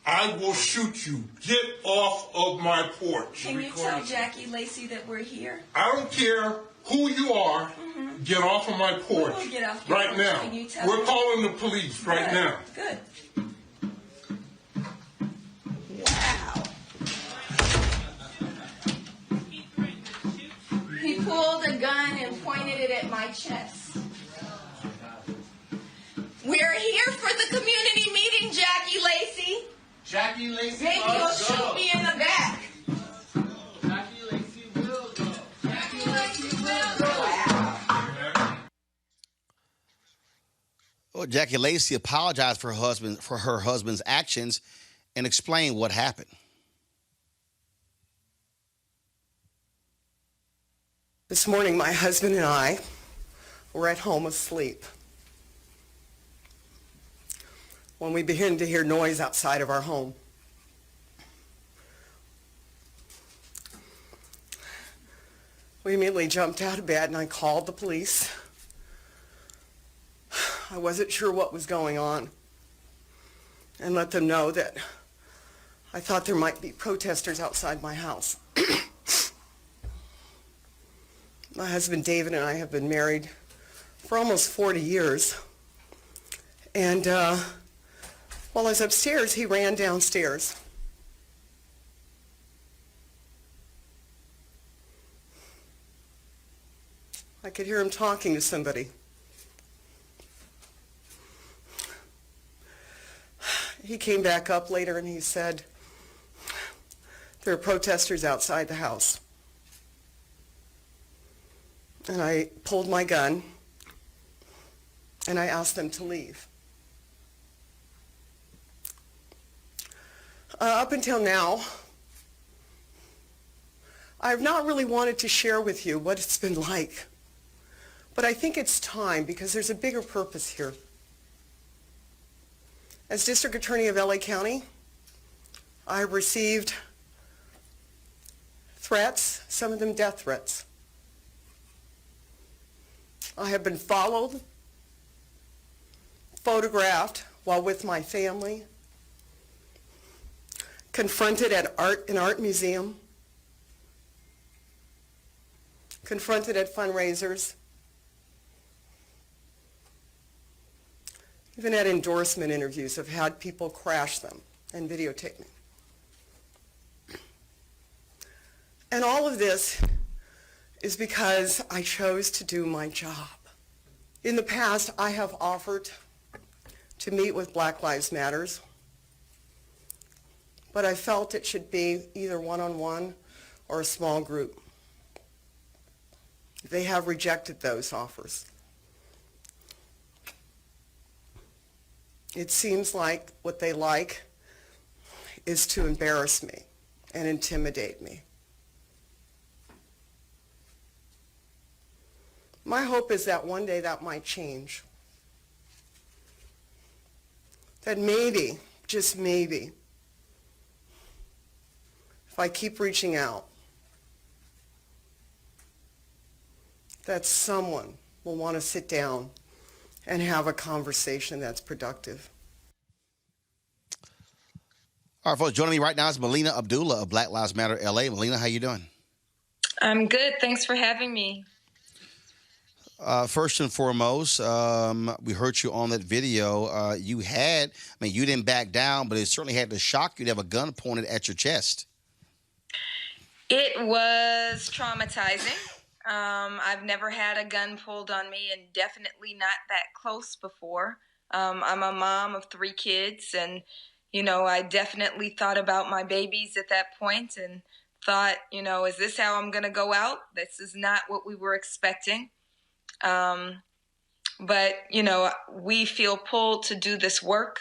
S9: I will shoot you. Get off of my porch.
S10: Can you tell Jackie Lacey that we're here?
S9: I don't care who you are. Get off of my porch
S10: We will get off your
S9: right
S10: porch.
S9: now.
S10: Can you tell
S9: We're
S10: me?
S9: calling the police right
S10: Good.
S9: now.
S10: Good. Wow. He pulled a gun and pointed it at my chest. We're here for the community meeting, Jackie Lacey.
S11: Jackie Lacey
S10: Maybe you'll
S11: must go.
S10: shoot me in the back.
S11: Jackie Lacey will go.
S10: Jackie Lacey will go. Wow.
S1: Well, Jackie Lacey apologized for her husband's actions and explained what happened.
S12: This morning, my husband and I were at home asleep when we began to hear noise outside of our home. We immediately jumped out of bed and I called the police. I wasn't sure what was going on and let them know that I thought there might be protesters outside my house. My husband David and I have been married for almost 40 years. And while I was upstairs, he ran downstairs. I could hear him talking to somebody. He came back up later and he said, there are protesters outside the house. And I pulled my gun and I asked them to leave. Up until now, I've not really wanted to share with you what it's been like, but I think it's time because there's a bigger purpose here. As District Attorney of LA County, I received threats, some of them death threats. I have been followed, photographed while with my family, confronted at an art museum, confronted at fundraisers, even at endorsement interviews. I've had people crash them and videotape me. And all of this is because I chose to do my job. In the past, I have offered to meet with Black Lives Matters, but I felt it should be either one-on-one or a small group. They have rejected those offers. It seems like what they like is to embarrass me and intimidate me. My hope is that one day that might change. That maybe, just maybe, if I keep reaching out, that someone will want to sit down and have a conversation that's productive.
S1: All right, folks, joining me right now is Melina Abdullah of Black Lives Matter LA. Melina, how you doing?
S13: I'm good. Thanks for having me.
S1: First and foremost, we heard you on that video. You didn't back down, but it certainly had to shock you to have a gun pointed at your chest.
S13: It was traumatizing. I've never had a gun pulled on me, and definitely not that close before. I'm a mom of 3 kids, and, I definitely thought about my babies at that point and thought, is this how I'm going to go out? This is not what we were expecting. But, we feel pulled to do this work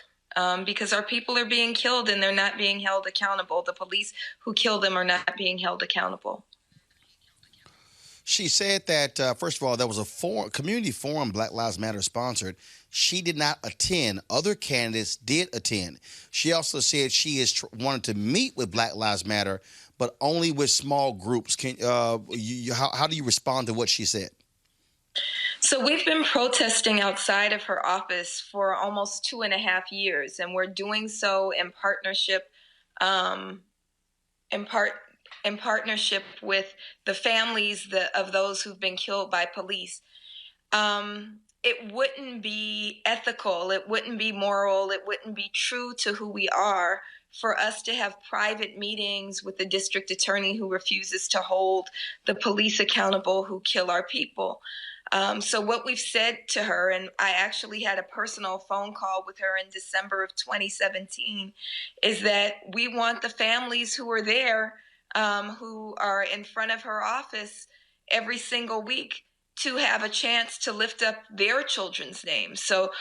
S13: because our people are being killed and they're not being held accountable. The police who killed them are not being held accountable.
S1: She said that, first of all, there was a community forum Black Lives Matter sponsored. She did not attend. Other candidates did attend. She also said she is wanted to meet with Black Lives Matter, but only with small groups. How do you respond to what she said?
S13: So we've been protesting outside of her office for almost 2.5 years, and we're doing so in partnership, in partnership with the families of those who've been killed by police. It wouldn't be ethical, it wouldn't be moral, it wouldn't be true to who we are for us to have private meetings with the district attorney who refuses to hold the police accountable who kill our people. So what we've said to her, and I actually had a personal phone call with her in December of 2017, is that we want the families who are there, who are in front of her office every single week, to have a chance to lift up their children's names. So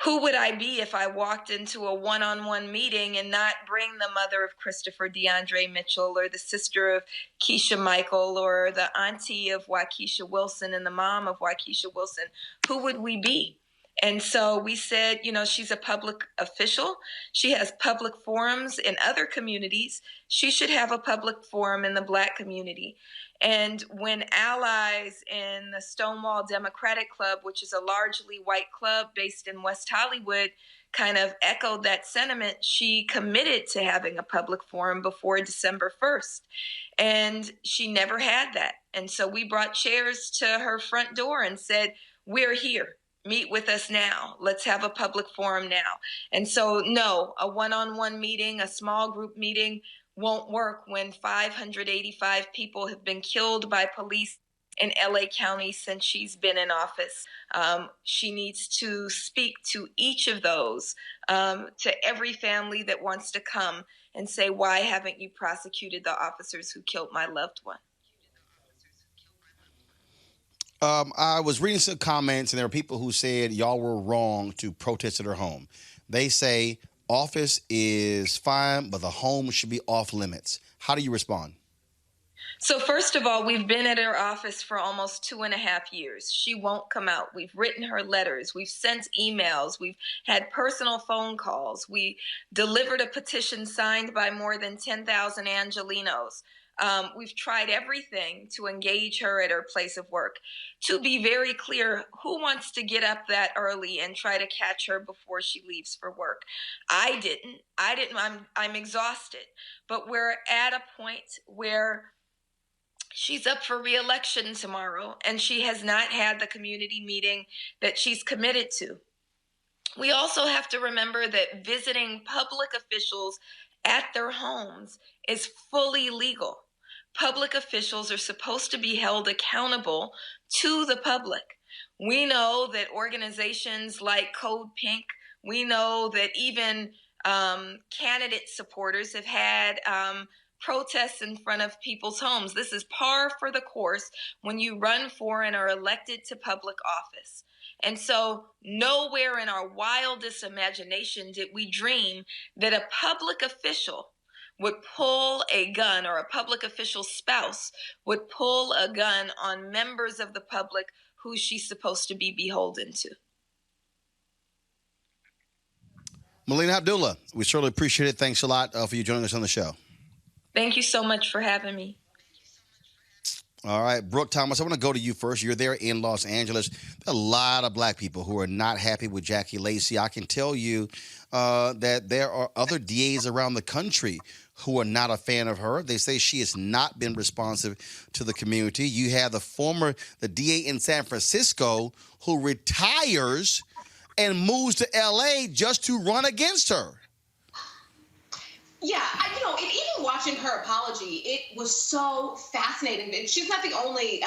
S13: who would I be if I walked into a one-on-one meeting and not bring the mother of Christopher DeAndre Mitchell, or the sister of Keisha Michael, or the auntie of Waukesha Wilson and the mom of Waukesha Wilson? Who would we be? And so we said, she's a public official. She has public forums in other communities. She should have a public forum in the Black community. And when allies in the Stonewall Democratic Club, which is a largely white club based in West Hollywood, kind of echoed that sentiment, she committed to having a public forum before December 1st. And she never had that. And so we brought chairs to her front door and said, we're here. Meet with us now. Let's have a public forum now. And so, no, a one-on-one meeting, a small group meeting won't work when 585 people have been killed by police in LA County since she's been in office. She needs to speak to each of those, to every family that wants to come and say, why haven't you prosecuted the officers who killed my loved one?
S1: I was reading some comments, and there were people who said y'all were wrong to protest at her home. They say office is fine, but the home should be off limits. How do you respond?
S13: So first of all, we've been at her office for almost 2.5 years. She won't come out. We've written her letters. We've sent emails. We've had personal phone calls. We delivered a petition signed by more than 10,000 Angelenos. We've tried everything to engage her at her place of work. To be very clear, who wants to get up that early and try to catch her before she leaves for work? I didn't. I'm exhausted. But we're at a point where she's up for re-election tomorrow, and she has not had the community meeting that she's committed to. We also have to remember that visiting public officials at their homes is fully legal. Public officials are supposed to be held accountable to the public. We know that organizations like Code Pink, we know that even candidate supporters have had protests in front of people's homes. This is par for the course when you run for and are elected to public office. And so nowhere in our wildest imagination did we dream that a public official would pull a gun, or a public official's spouse would pull a gun on members of the public who she's supposed to be beholden to.
S1: Melina Abdullah, we certainly appreciate it. Thanks a lot for you joining us on the show.
S13: Thank you so much for having me.
S1: All right, Brooke Thomas, I want to go to you first. You're there in Los Angeles. There are a lot of Black people who are not happy with Jackie Lacey. I can tell you that there are other DAs around the country who are not a fan of her. They say she has not been responsive to the community. You have the DA in San Francisco who retires and moves to L.A. just to run against her.
S7: Yeah, and even watching her apology, it was so fascinating. And she's not the only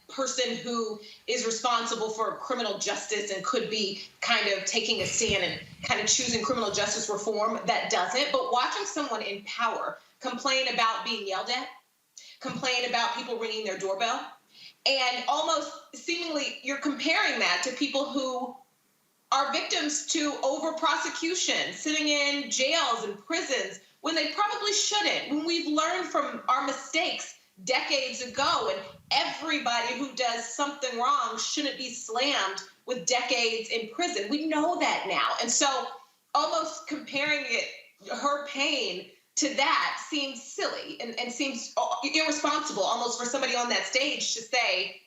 S7: person who is responsible for criminal justice and could be kind of taking a stand and kind of choosing criminal justice reform that doesn't. But watching someone in power complain about being yelled at, complain about people ringing their doorbell, and almost seemingly you're comparing that to people who are victims to over-prosecution, sitting in jails and prisons, when they probably shouldn't, when we've learned from our mistakes decades ago, and everybody who does something wrong shouldn't be slammed with decades in prison. We know that now. And so almost comparing her pain to that seems silly and seems irresponsible almost for somebody on that stage to say,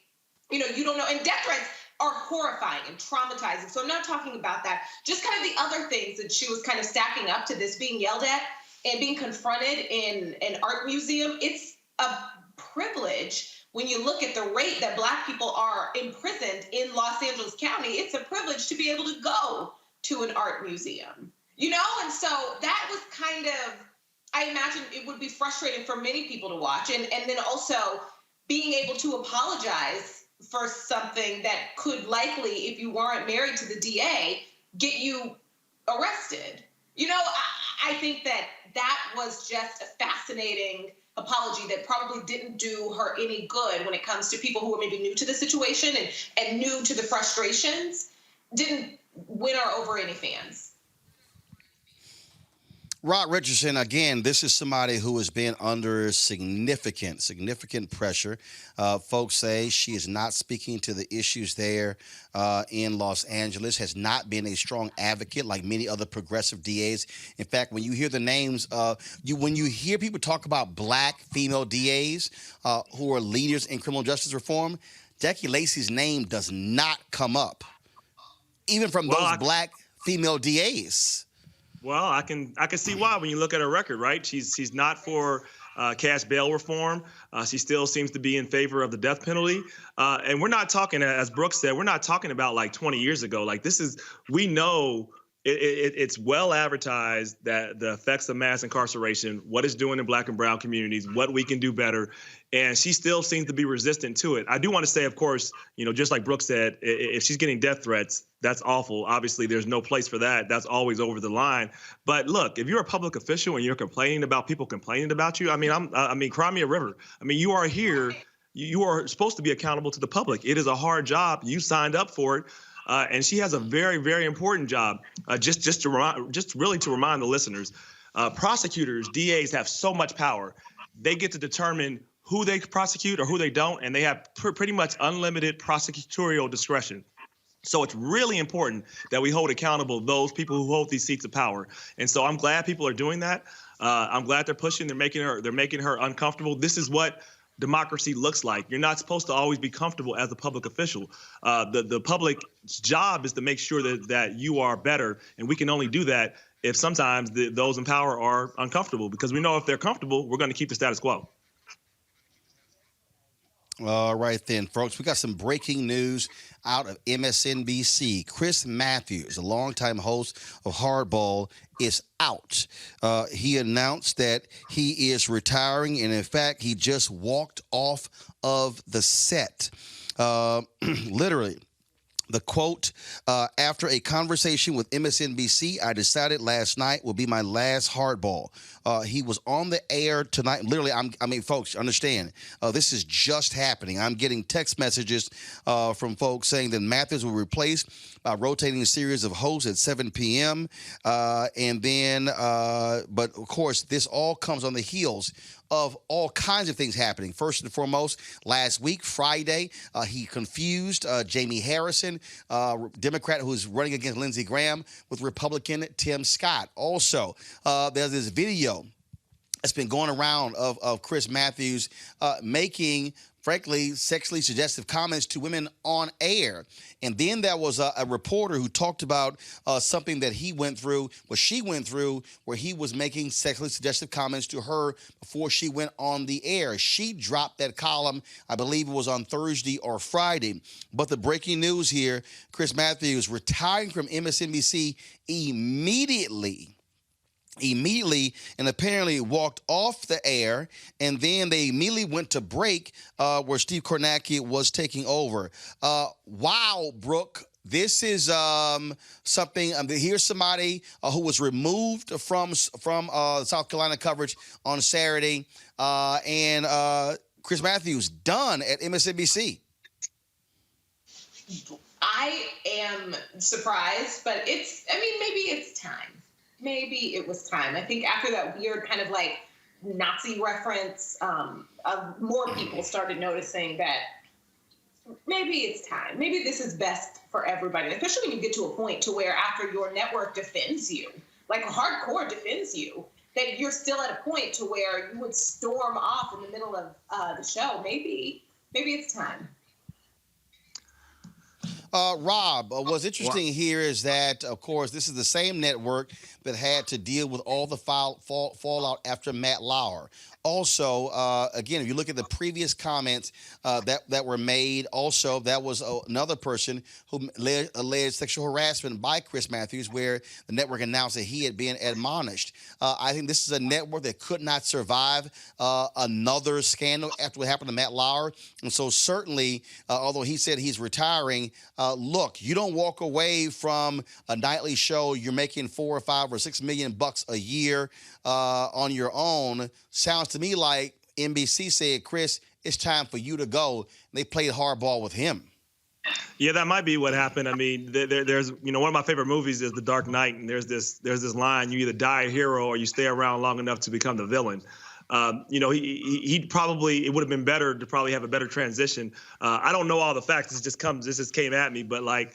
S7: you don't know. And death threats, are horrifying and traumatizing. So I'm not talking about that. Just kind of the other things that she was kind of stacking up to this, being yelled at and being confronted in an art museum. It's a privilege when you look at the rate that Black people are imprisoned in Los Angeles County. It's a privilege to be able to go to an art museum, you know? And so that was kind of, I imagine it would be frustrating for many people to watch. And then also being able to apologize for something that could likely, if you weren't married to the DA, get you arrested. You know, I think that was just a fascinating apology that probably didn't do her any good when it comes to people who are maybe new to the situation and new to the frustrations. Didn't win her over any fans.
S1: Rod Richardson, again, this is somebody who has been under significant pressure. Folks say she is not speaking to the issues there in Los Angeles, has not been a strong advocate like many other progressive DAs. In fact, when you hear the names, when you hear people talk about Black female DAs who are leaders in criminal justice reform, Jackie Lacey's name does not come up, even from those Black female DAs.
S6: Well, I can see why when you look at her record, right? She's not for cash bail reform. She still seems to be in favor of the death penalty. And we're not talking, as Brooke said, we're not talking about like 20 years ago. Like we know it's well advertised that the effects of mass incarceration, what it's doing in Black and brown communities, what we can do better. And she still seems to be resistant to it. I do want to say, of course, you know, just like Brooke said, if she's getting death threats, that's awful. Obviously, there's no place for that. That's always over the line. But look, if you're a public official and you're complaining about people complaining about you, I mean, cry me a river. I mean, you are here. You are supposed to be accountable to the public. It is a hard job. You signed up for it. And she has a very, very important job. Just really to remind the listeners, prosecutors, DAs have so much power. They get to determine who they prosecute or who they don't, and they have pretty much unlimited prosecutorial discretion. So it's really important that we hold accountable those people who hold these seats of power. And so I'm glad people are doing that. I'm glad they're pushing. They're making her uncomfortable. This is what democracy looks like. You're not supposed to always be comfortable as a public official. The public's job is to make sure that you are better, and we can only do that if sometimes those in power are uncomfortable, because we know if they're comfortable, we're going to keep the status quo.
S1: All right then, folks, we got some breaking news out of MSNBC. Chris Matthews, a longtime host of Hardball, is out. He announced that he is retiring, and in fact, he just walked off of the set. Literally. The quote, after a conversation with MSNBC, I decided last night will be my last Hardball. He was on the air tonight. Literally, folks, understand, this is just happening. I'm getting text messages from folks saying that Matthews will replace by rotating a series of hosts at 7 p.m. And then, but of course, this all comes on the heels of all kinds of things happening. First and foremost, last week, Friday, he confused Jamie Harrison, Democrat who's running against Lindsey Graham, with Republican Tim Scott. Also, there's this video that's been going around of Chris Matthews making, frankly, sexually suggestive comments to women on air. And then there was a reporter who talked about something that she went through, where he was making sexually suggestive comments to her before she went on the air. She dropped that column, I believe it was on Thursday or Friday. But the breaking news here, Chris Matthews retiring from MSNBC immediately, and apparently walked off the air, and then they immediately went to break where Steve Kornacki was taking over. Wow, Brooke. This is something. Here's somebody who was removed from South Carolina coverage on Saturday, and Chris Matthews done at MSNBC.
S7: I am surprised, but maybe it's time. Maybe it was time. I think after that weird kind of like Nazi reference, more people started noticing that maybe it's time. Maybe this is best for everybody, especially when you get to a point to where after your network defends you, like hardcore defends you, that you're still at a point to where you would storm off in the middle of the show. Maybe it's time.
S1: Rob, what's interesting here is that, of course, this is the same network that had to deal with all the fallout after Matt Lauer. Also, again, if you look at the previous comments that were made, also that was another person who alleged sexual harassment by Chris Matthews, where the network announced that he had been admonished. I think this is a network that could not survive another scandal after what happened to Matt Lauer. And so certainly, although he said he's retiring, look, you don't walk away from a nightly show. You're making $4 or $5 or $6 million a year on your own. Sounds to me like NBC said, Chris, it's time for you to go. They played hardball with him.
S6: Yeah, that might be what happened. I mean, there's one of my favorite movies is The Dark Knight, and there's this line: you either die a hero or you stay around long enough to become the villain. He probably, it would have been better to probably have a better transition. I don't know all the facts. This just came at me, but like,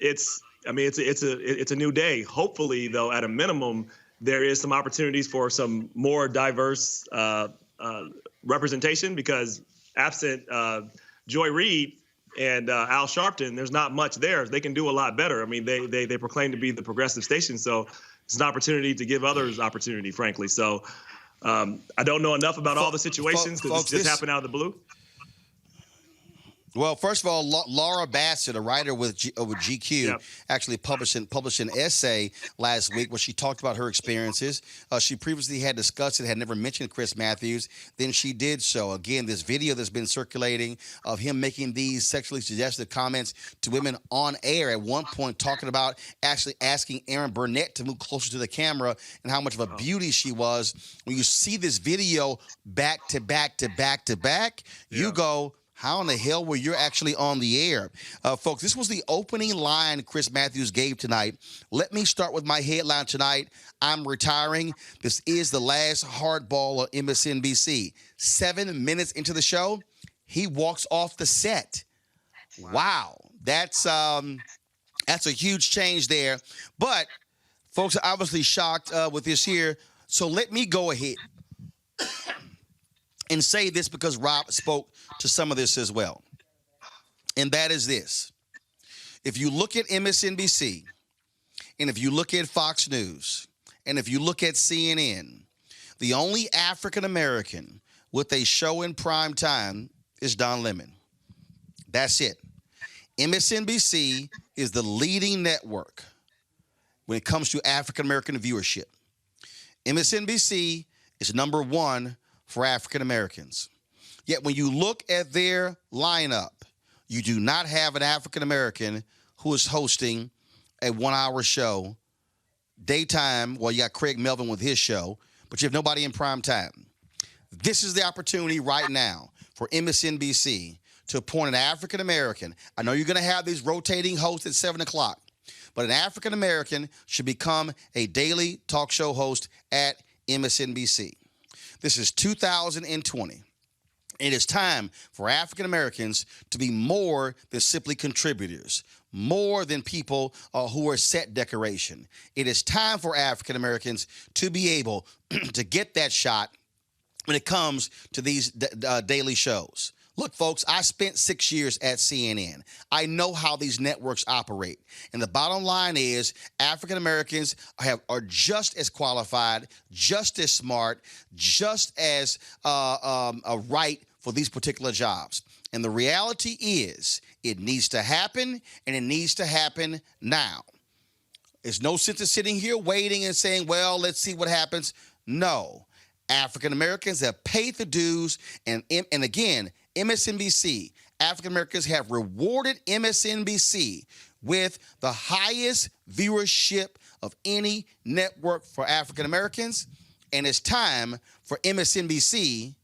S6: it's a new day. Hopefully, though, at a minimum, there is some opportunities for some more diverse representation, because absent Joy Reid and Al Sharpton, there's not much there. They can do a lot better. I mean, they proclaim to be the progressive station, so it's an opportunity to give others opportunity, frankly. So I don't know enough about all the situations because it just happened out of the blue.
S1: Well, first of all, Laura Bassett, a writer with GQ, actually published an essay last week where she talked about her experiences. She previously had discussed it, had never mentioned Chris Matthews. Then she did so. Again, this video that's been circulating of him making these sexually suggestive comments to women on air, at one point talking about actually asking Aaron Burnett to move closer to the camera and how much of a beauty she was. When you see this video back to back to back to back, you go, how in the hell were you actually on the air? Folks, this was the opening line Chris Matthews gave tonight. Let me start with my headline tonight. I'm retiring. This is the last hardball on Msnbc. 7 minutes into the show, he walks off the set. Wow. That's a huge change there. But folks are obviously shocked with this here. So let me go ahead and say this, because Rob spoke to some of this as well. And that is this. If you look at MSNBC, and if you look at Fox News, and if you look at CNN, the only African-American with a show in prime time is Don Lemon. That's it. MSNBC is the leading network when it comes to African-American viewership. MSNBC is number one for African Americans. Yet when you look at their lineup, you do not have an African American who is hosting a 1 hour show, daytime. Well, you got Craig Melvin with his show, but you have nobody in prime time. This is the opportunity right now for MSNBC to appoint an African American. I know you're going to have these rotating hosts at 7 o'clock, but an African American should become a daily talk show host at MSNBC. This is 2020. It is time for African Americans to be more than simply contributors, more than people who are set decoration. It is time for African Americans to be able to get that shot when it comes to these daily shows. Look, folks, I spent 6 years at CNN. I know how these networks operate. And the bottom line is African Americans are just as qualified, just as smart, just as right for these particular jobs. And the reality is it needs to happen, and it needs to happen now. There's no sense in sitting here waiting and saying, well, let's see what happens. No. African Americans have paid the dues, and again, MSNBC, African Americans have rewarded MSNBC with the highest viewership of any network for African Americans, and it's time for MSNBC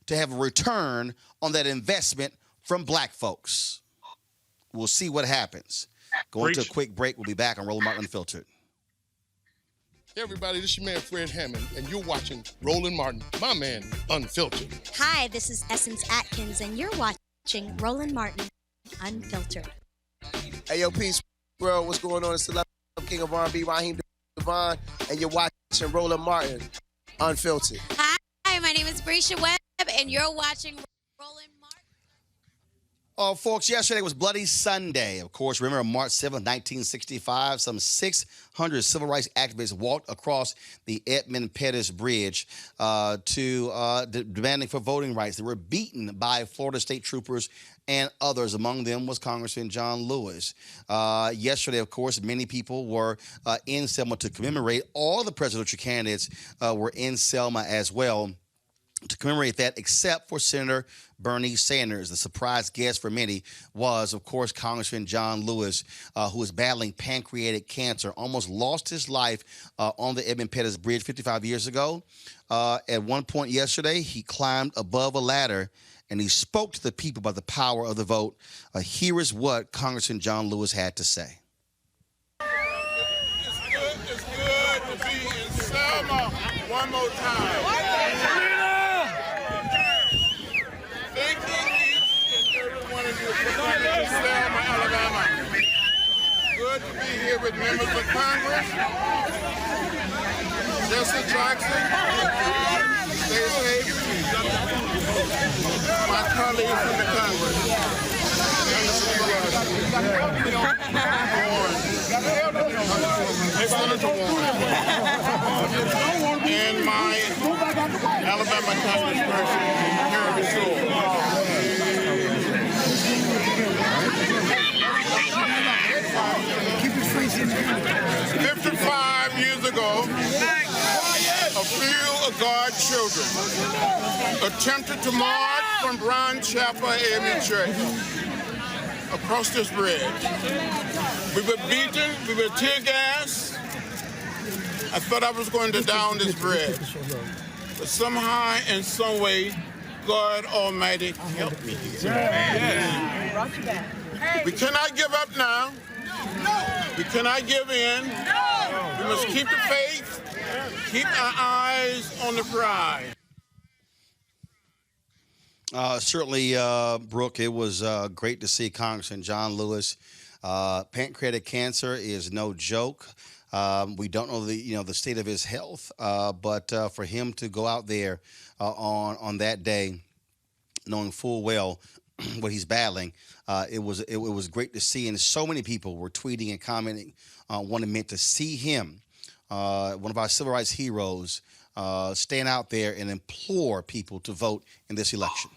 S1: to have a return on that investment from black folks. We'll see what happens. Going to a quick break. We'll be back on Roland Martin Unfiltered.
S14: Hey everybody, this is your man Fred Hammond, and you're watching Roland Martin, my man, Unfiltered.
S15: Hi, this is Essence Atkins, and you're watching Roland Martin, Unfiltered.
S16: Hey, yo, peace, bro. What's going on? It's the King of R&B, Raheem Devon, and you're watching Roland Martin, Unfiltered.
S15: Hi, my name is Brescia Webb, and you're watching Roland Martin.
S1: Folks, yesterday was Bloody Sunday. Of course, remember March 7th, 1965, some 600 civil rights activists walked across the Edmund Pettus Bridge demanding for voting rights. They were beaten by Florida state troopers and others. Among them was Congressman John Lewis. Yesterday, of course, many people were in Selma to commemorate. All the presidential candidates were in Selma as well to commemorate that, except for Senator Bernie Sanders. The surprise guest for many was, of course, Congressman John Lewis, who was battling pancreatic cancer, almost lost his life on the Edmund Pettus Bridge 55 years ago. At one point yesterday, he climbed above a ladder and he spoke to the people about the power of the vote. Here is what Congressman John Lewis had to say.
S9: It's good to be in Selma one more time. Selma, Alabama. Good to be here with members of Congress. Jesse Jackson, Lacey, my colleagues from the Congress. Senator Warren. And my Alabama Congressperson, Harry Sewell. 55 years ago, a few of God's children attempted to march from Brown Chapel AME Church across this bridge. We were beaten, we were tear gassed. I thought I was going to down this bridge. But somehow, in some way, God Almighty helped me here. We cannot give up now. We cannot give in. We must keep the faith, keep our eyes on the prize.
S1: Certainly, Brooke, it was great to see Congressman John Lewis. Pancreatic cancer is no joke. We don't know the state of his health, but for him to go out there on that day, knowing full well what he's battling, it was great to see, and so many people were tweeting and commenting what it meant to see him, one of our civil rights heroes, stand out there and implore people to vote in this election.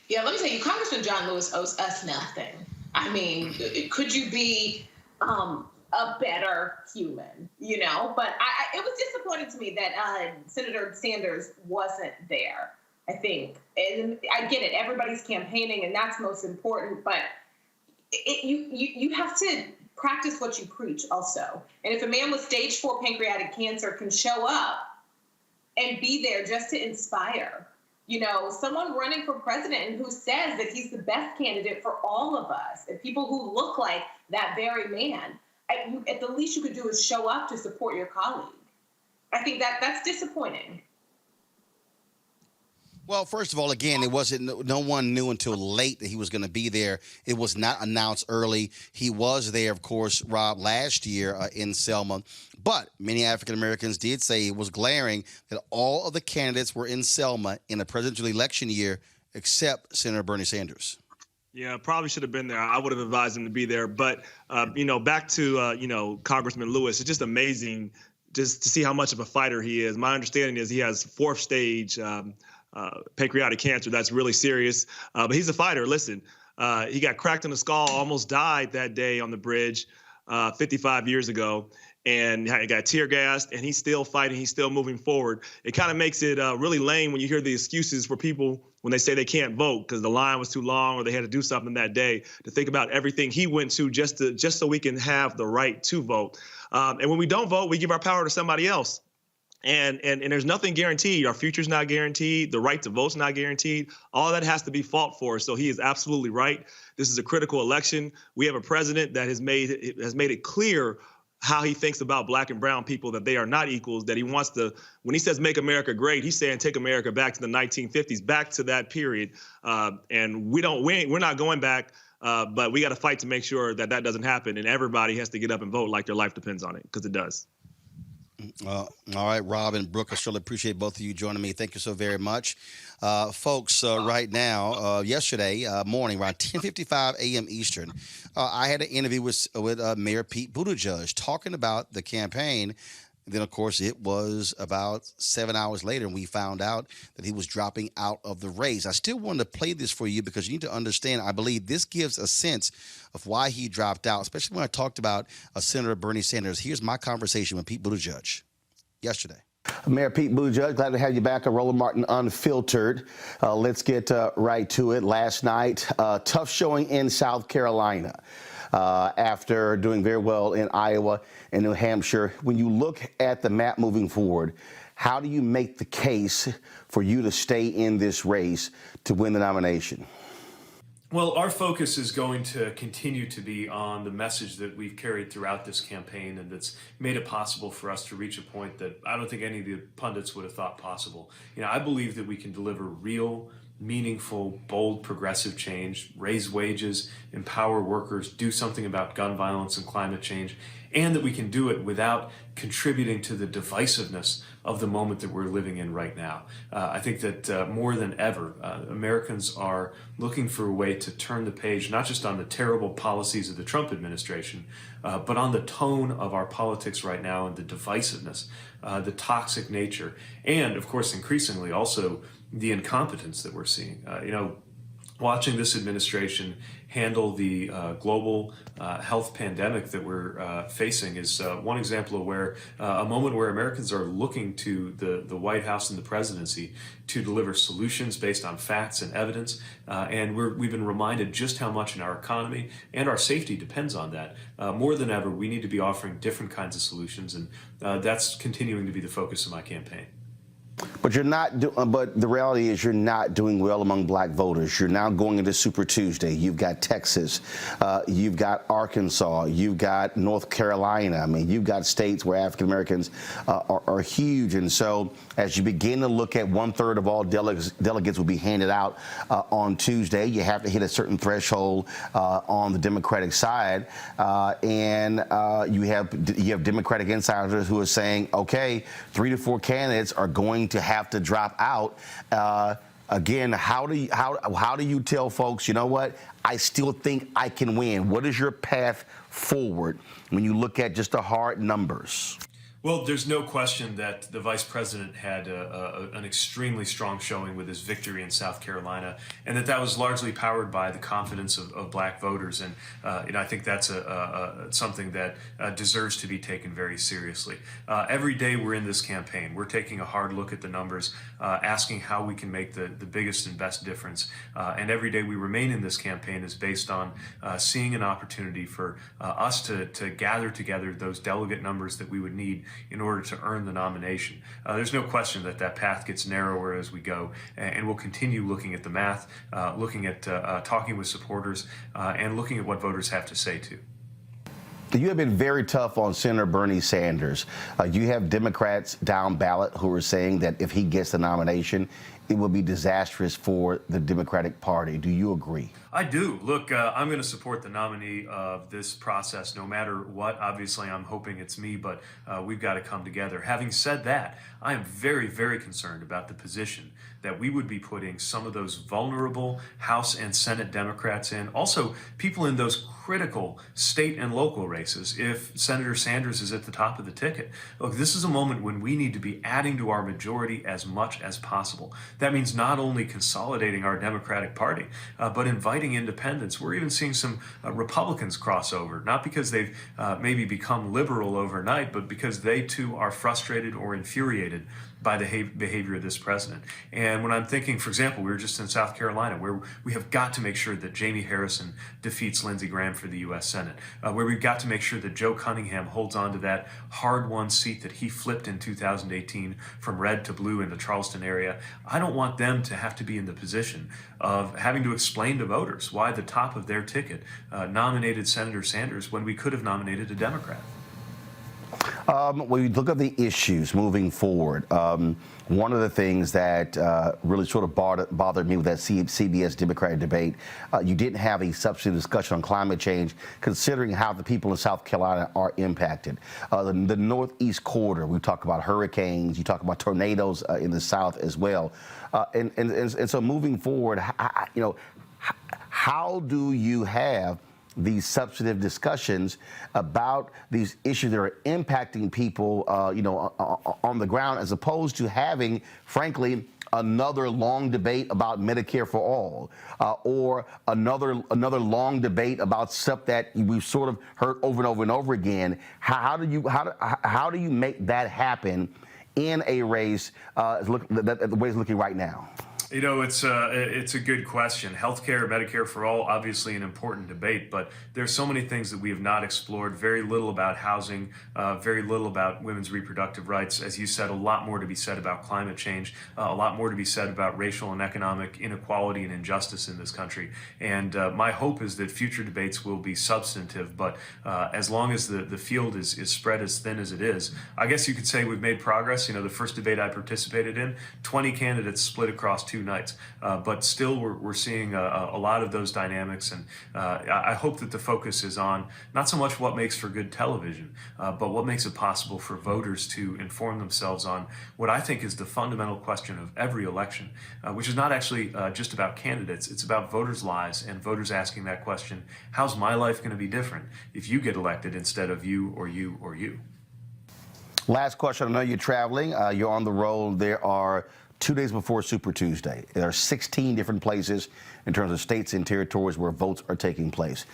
S7: Yeah, let me tell you, Congressman John Lewis owes us nothing. I mean, could you be a better human, But it was disappointing to me that Senator Sanders wasn't there, I think. And I get it, everybody's campaigning, and that's most important, but you have to practice what you preach also. And if a man with stage 4 pancreatic cancer can show up and be there just to inspire, someone running for president and who says that he's the best candidate for all of us, and people who look like that very man, at the least you could do is show up to support your colleague. I think that's disappointing.
S1: Well, first of all, again, it wasn't. No one knew until late that he was going to be there. It was not announced early. He was there, of course, Rob, last year in Selma. But many African Americans did say it was glaring that all of the candidates were in Selma in a presidential election year, except Senator Bernie Sanders.
S6: Yeah, probably should have been there. I would have advised him to be there. But back to Congressman Lewis, it's just amazing just to see how much of a fighter he is. My understanding is he has 4th stage. Pancreatic cancer. That's really serious. But he's a fighter. Listen, he got cracked in the skull, almost died that day on the bridge 55 years ago. And he got tear gassed, and he's still fighting. He's still moving forward. It kind of makes it really lame when you hear the excuses for people when they say they can't vote because the line was too long or they had to do something that day, to think about everything he went to just so we can have the right to vote. And when we don't vote, we give our power to somebody else. And there's nothing guaranteed. Our future's not guaranteed. The right to vote's not guaranteed. All that has to be fought for. So he is absolutely right. This is a critical election. We have a president that has made it clear how he thinks about black and brown people, that they are not equals, that he wants to, when he says make America great, he's saying take America back to the 1950s, back to that period. And we're not going back, but we got to fight to make sure that doesn't happen. And everybody has to get up and vote like their life depends on it, because it does.
S1: All right, Rob and Brooke, I surely appreciate both of you joining me. Thank you so very much. Folks, right now, yesterday morning, around 10:55 a.m. Eastern, I had an interview with Mayor Pete Buttigieg talking about the campaign. Then, of course, it was about 7 hours later, and we found out that he was dropping out of the race. I still wanted to play this for you because you need to understand, I believe this gives a sense of why he dropped out, especially when I talked about Senator Bernie Sanders. Here's my conversation with Pete Buttigieg yesterday. Mayor Pete Buttigieg, glad to have you back on Roland Martin Unfiltered. Let's get right to it. Last night, tough showing in South Carolina. After doing very well in Iowa and New Hampshire. When you look at the map moving forward, how do you make the case for you to stay in this race to win the nomination?
S17: Well, our focus is going to continue to be on the message that we've carried throughout this campaign and that's made it possible for us to reach a point that I don't think any of the pundits would have thought possible. I believe that we can deliver real, meaningful, bold, progressive change, raise wages, empower workers, do something about gun violence and climate change, and that we can do it without contributing to the divisiveness of the moment that we're living in right now. I think that more than ever, Americans are looking for a way to turn the page, not just on the terrible policies of the Trump administration, but on the tone of our politics right now and the divisiveness, the toxic nature, and of course, increasingly also the incompetence that we're seeing. Watching this administration handle the global health pandemic that we're facing is one example of where a moment where Americans are looking to the White House and the presidency to deliver solutions based on facts and evidence. And we've been reminded just how much in our economy and our safety depends on that. More than ever, we need to be offering different kinds of solutions, and that's continuing to be the focus of my campaign.
S1: But you're not. But the reality is, you're not doing well among black voters. You're now going into Super Tuesday. You've got Texas, you've got Arkansas, you've got North Carolina. I mean, you've got states where African Americans are huge. And so, as you begin to look at 1/3 of all delegates will be handed out on Tuesday, you have to hit a certain threshold on the Democratic side, and you have Democratic insiders who are saying, okay, 3 to 4 candidates are going to have to drop out. Again, how do you tell folks, you know what, I still think I can win? What is your path forward when you look at just the hard numbers?
S17: Well, there's no question that the vice president had an extremely strong showing with his victory in South Carolina, and that was largely powered by the confidence of black voters. And I think that's something that deserves to be taken very seriously. Every day we're in this campaign, we're taking a hard look at the numbers, asking how we can make the biggest and best difference. And every day we remain in this campaign is based on seeing an opportunity for us to gather together those delegate numbers that we would need in order to earn the nomination. There's no question that path gets narrower as we go, and we'll continue looking at the math, looking at talking with supporters, and looking at what voters have to say too.
S1: You have been very tough on Senator Bernie Sanders. You have Democrats down ballot who are saying that if he gets the nomination, it will be disastrous for the Democratic Party. Do you agree?
S17: I do. Look, I'm going to support the nominee of this process no matter what. Obviously, I'm hoping it's me, but we've got to come together. Having said that, I am very, very concerned about the position that we would be putting some of those vulnerable House and Senate Democrats in, also people in those critical state and local races, if Senator Sanders is at the top of the ticket. Look, this is a moment when we need to be adding to our majority as much as possible. That means not only consolidating our Democratic Party, but inviting independents. We're even seeing some Republicans cross over, not because they've maybe become liberal overnight, but because they too are frustrated or infuriated by the behavior of this president. And when I'm thinking, for example, we were just in South Carolina, where we have got to make sure that Jamie Harrison defeats Lindsey Graham for the U.S. Senate, where we've got to make sure that Joe Cunningham holds on to that hard-won seat that he flipped in 2018 from red to blue in the Charleston area. I don't want them to have to be in the position of having to explain to voters why the top of their ticket nominated Senator Sanders when we could have nominated a Democrat.
S1: When you look at the issues moving forward, one of the things that really sort of bothered me with that CBS Democratic debate, you didn't have a substantive discussion on climate change, considering how the people in South Carolina are impacted. The Northeast corridor, we talk about hurricanes, you talk about tornadoes in the South as well. And so moving forward, how do you have these substantive discussions about these issues that are impacting people, on the ground, as opposed to having, frankly, another long debate about Medicare for all, or another long debate about stuff that we've sort of heard over and over and over again? How do you make that happen in a race the way it's looking right now?
S17: It's a good question. Healthcare, Medicare for all, obviously an important debate, but there's so many things that we have not explored. Very little about housing, very little about women's reproductive rights. As you said, a lot more to be said about climate change, a lot more to be said about racial and economic inequality and injustice in this country. And my hope is that future debates will be substantive, but as long as the field is spread as thin as it is, I guess you could say we've made progress. The first debate I participated in, 20 candidates split across 2 nights, but still we're seeing a lot of those dynamics, and I hope that the focus is on not so much what makes for good television, but what makes it possible for voters to inform themselves on what I think is the fundamental question of every election, which is not actually just about candidates. It's about voters' lives and voters asking that question: how's my life going to be different if you get elected instead of you or you or you?
S1: Last question. I know you're traveling. You're on the road. There are 2 days before Super Tuesday. There are 16 different places in terms of states and territories where votes are taking place.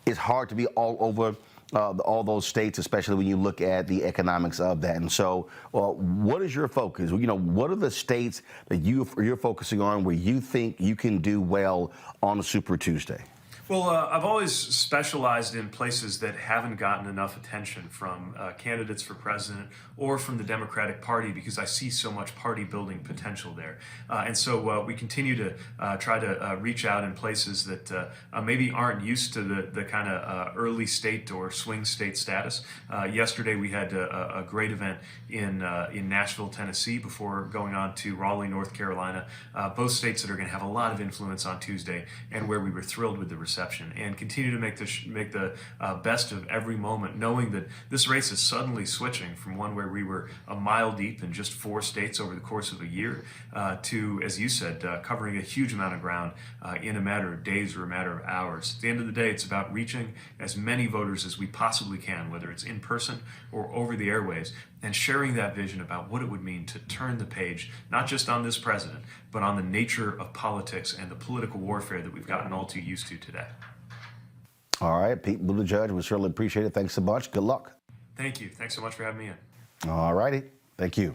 S1: It's hard to be all over all those states, especially when you look at the economics of that. And so what is your focus? What are the states that you're focusing on where you think you can do well on Super Tuesday?
S17: Well, I've always specialized in places that haven't gotten enough attention from candidates for president or from the Democratic Party, because I see so much party building potential there. And so we continue to try to reach out in places that maybe aren't used to the kind of early state or swing state status. Yesterday we had a great event in Nashville, Tennessee, before going on to Raleigh, North Carolina, both states that are going to have a lot of influence on Tuesday, and where we were thrilled with the reception, and continue to make the best of every moment, knowing that this race is suddenly switching from one where we were a mile deep in just 4 states over the course of a year to, as you said, covering a huge amount of ground in a matter of days or a matter of hours. At the end of the day, it's about reaching as many voters as we possibly can, whether it's in person or over the airwaves, and sharing that vision about what it would mean to turn the page, not just on this president, but on the nature of politics and the political warfare that we've gotten all too used to today.
S1: All right, Pete Buttigieg, we certainly appreciate it. Thanks so much. Good luck.
S17: Thank you. Thanks so much for having me in.
S1: All righty. Thank you.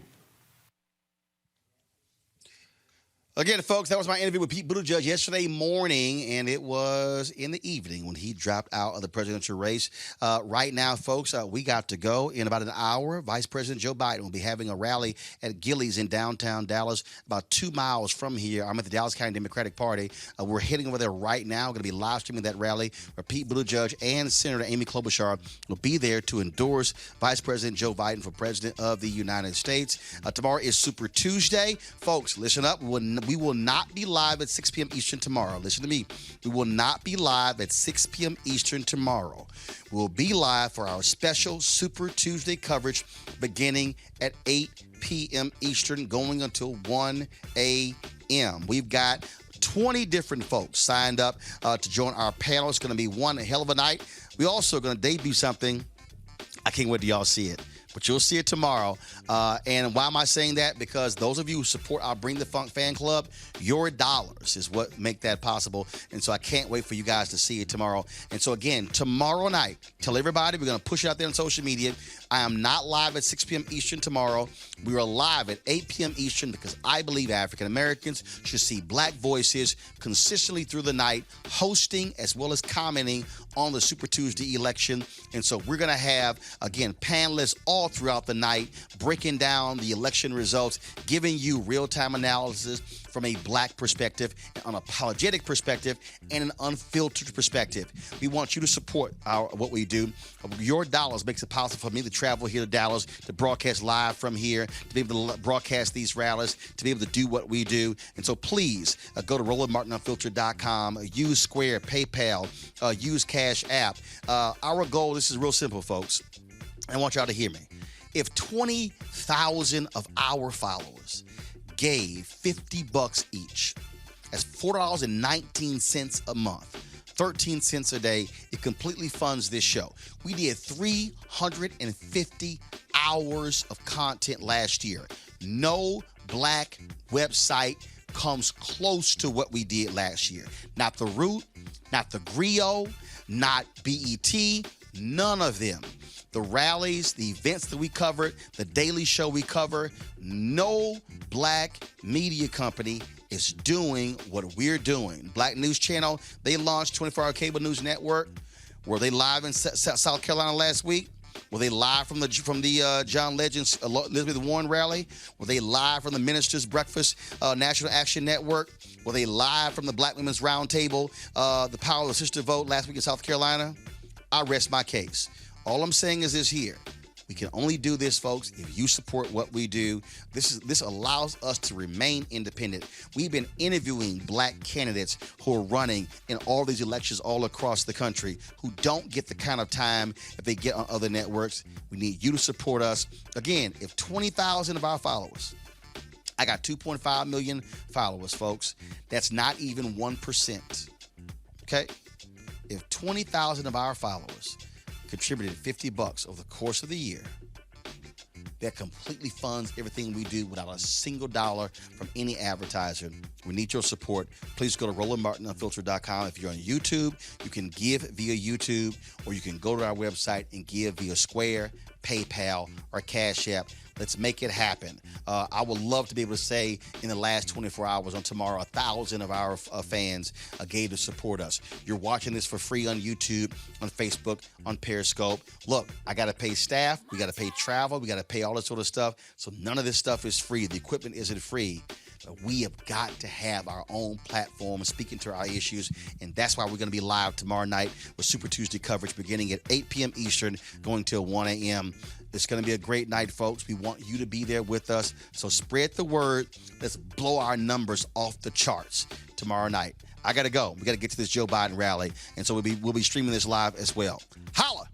S1: Again, folks, that was my interview with Pete Buttigieg yesterday morning, and it was in the evening when he dropped out of the presidential race. Right now, folks, we got to go. In about an hour, Vice President Joe Biden will be having a rally at Gilley's in downtown Dallas, about 2 miles from here. I'm at the Dallas County Democratic Party. We're heading over there right now. We're going to be live streaming that rally where Pete Buttigieg and Senator Amy Klobuchar will be there to endorse Vice President Joe Biden for President of the United States. Tomorrow is Super Tuesday. Folks, listen up. We will not be live at 6 p.m. Eastern tomorrow. Listen to me. We will not be live at 6 p.m. Eastern tomorrow. We'll be live for our special Super Tuesday coverage beginning at 8 p.m. Eastern, going until 1 a.m. We've got 20 different folks signed up to join our panel. It's going to be one hell of a night. We're also going to debut something. I can't wait till y'all see it. But you'll see it tomorrow. And why am I saying that? Because those of you who support our Bring the Funk fan club, your dollars is what make that possible. And so I can't wait for you guys to see it tomorrow. And so again, tomorrow night, tell everybody, we're going to push it out there on social media. I am not live at 6 p.m. Eastern tomorrow. We are live at 8 p.m. Eastern because I believe African Americans should see black voices consistently through the night, hosting as well as commenting on the Super Tuesday election. And so we're going to have, again, panelists all all throughout the night, breaking down the election results, giving you real-time analysis from a black perspective, an unapologetic perspective, and an unfiltered perspective. We want you to support what we do. Your dollars makes it possible for me to travel here to Dallas, to broadcast live from here, to be able to broadcast these rallies, to be able to do what we do. And so please go to RolandMartinUnfiltered.com, use Square, PayPal, use Cash App. Our goal, this is real simple, folks. I want y'all to hear me. If 20,000 of our followers gave $50 each, that's $4.19 a month, 13 cents a day, it completely funds this show. We did 350 hours of content last year. No black website comes close to what we did last year. Not The Root, not The Griot, not BET, none of them. The rallies, the events that we covered, the daily show we cover, no black media company is doing what we're doing. Black News Channel, they launched 24-hour cable news network. Were they live in South Carolina last week? Were they live from the John Legend's Elizabeth Warren rally? Were they live from the Ministers Breakfast National Action Network? Were they live from the Black Women's Roundtable, the Power of the Sister Vote last week in South Carolina? I rest my case. All I'm saying is this here. We can only do this, folks, if you support what we do. This allows us to remain independent. We've been interviewing black candidates who are running in all these elections all across the country who don't get the kind of time that they get on other networks. We need you to support us. Again, if 20,000 of our followers, I got 2.5 million followers, folks. That's not even 1%. Okay? If 20,000 of our followers contributed $50 over the course of the year, that completely funds everything we do without a single dollar from any advertiser. We need your support. Please go to RolandMartinUnfiltered.com. If you're on YouTube, you can give via YouTube, or you can go to our website and give via Square, PayPal, or Cash App. Let's make it happen. I would love to be able to say in the last 24 hours on tomorrow, 1,000 of our fans gave to support us. You're watching this for free on YouTube, on Facebook, on Periscope. Look, I got to pay staff. We got to pay travel. We got to pay all this sort of stuff. So none of this stuff is free. The equipment isn't free. But we have got to have our own platform speaking to our issues. And that's why we're going to be live tomorrow night with Super Tuesday coverage beginning at 8 p.m. Eastern, going till 1 a.m. It's going to be a great night, folks. We want you to be there with us. So spread the word. Let's blow our numbers off the charts tomorrow night. I got to go. We got to get to this Joe Biden rally. And so we'll be streaming this live as well. Holla!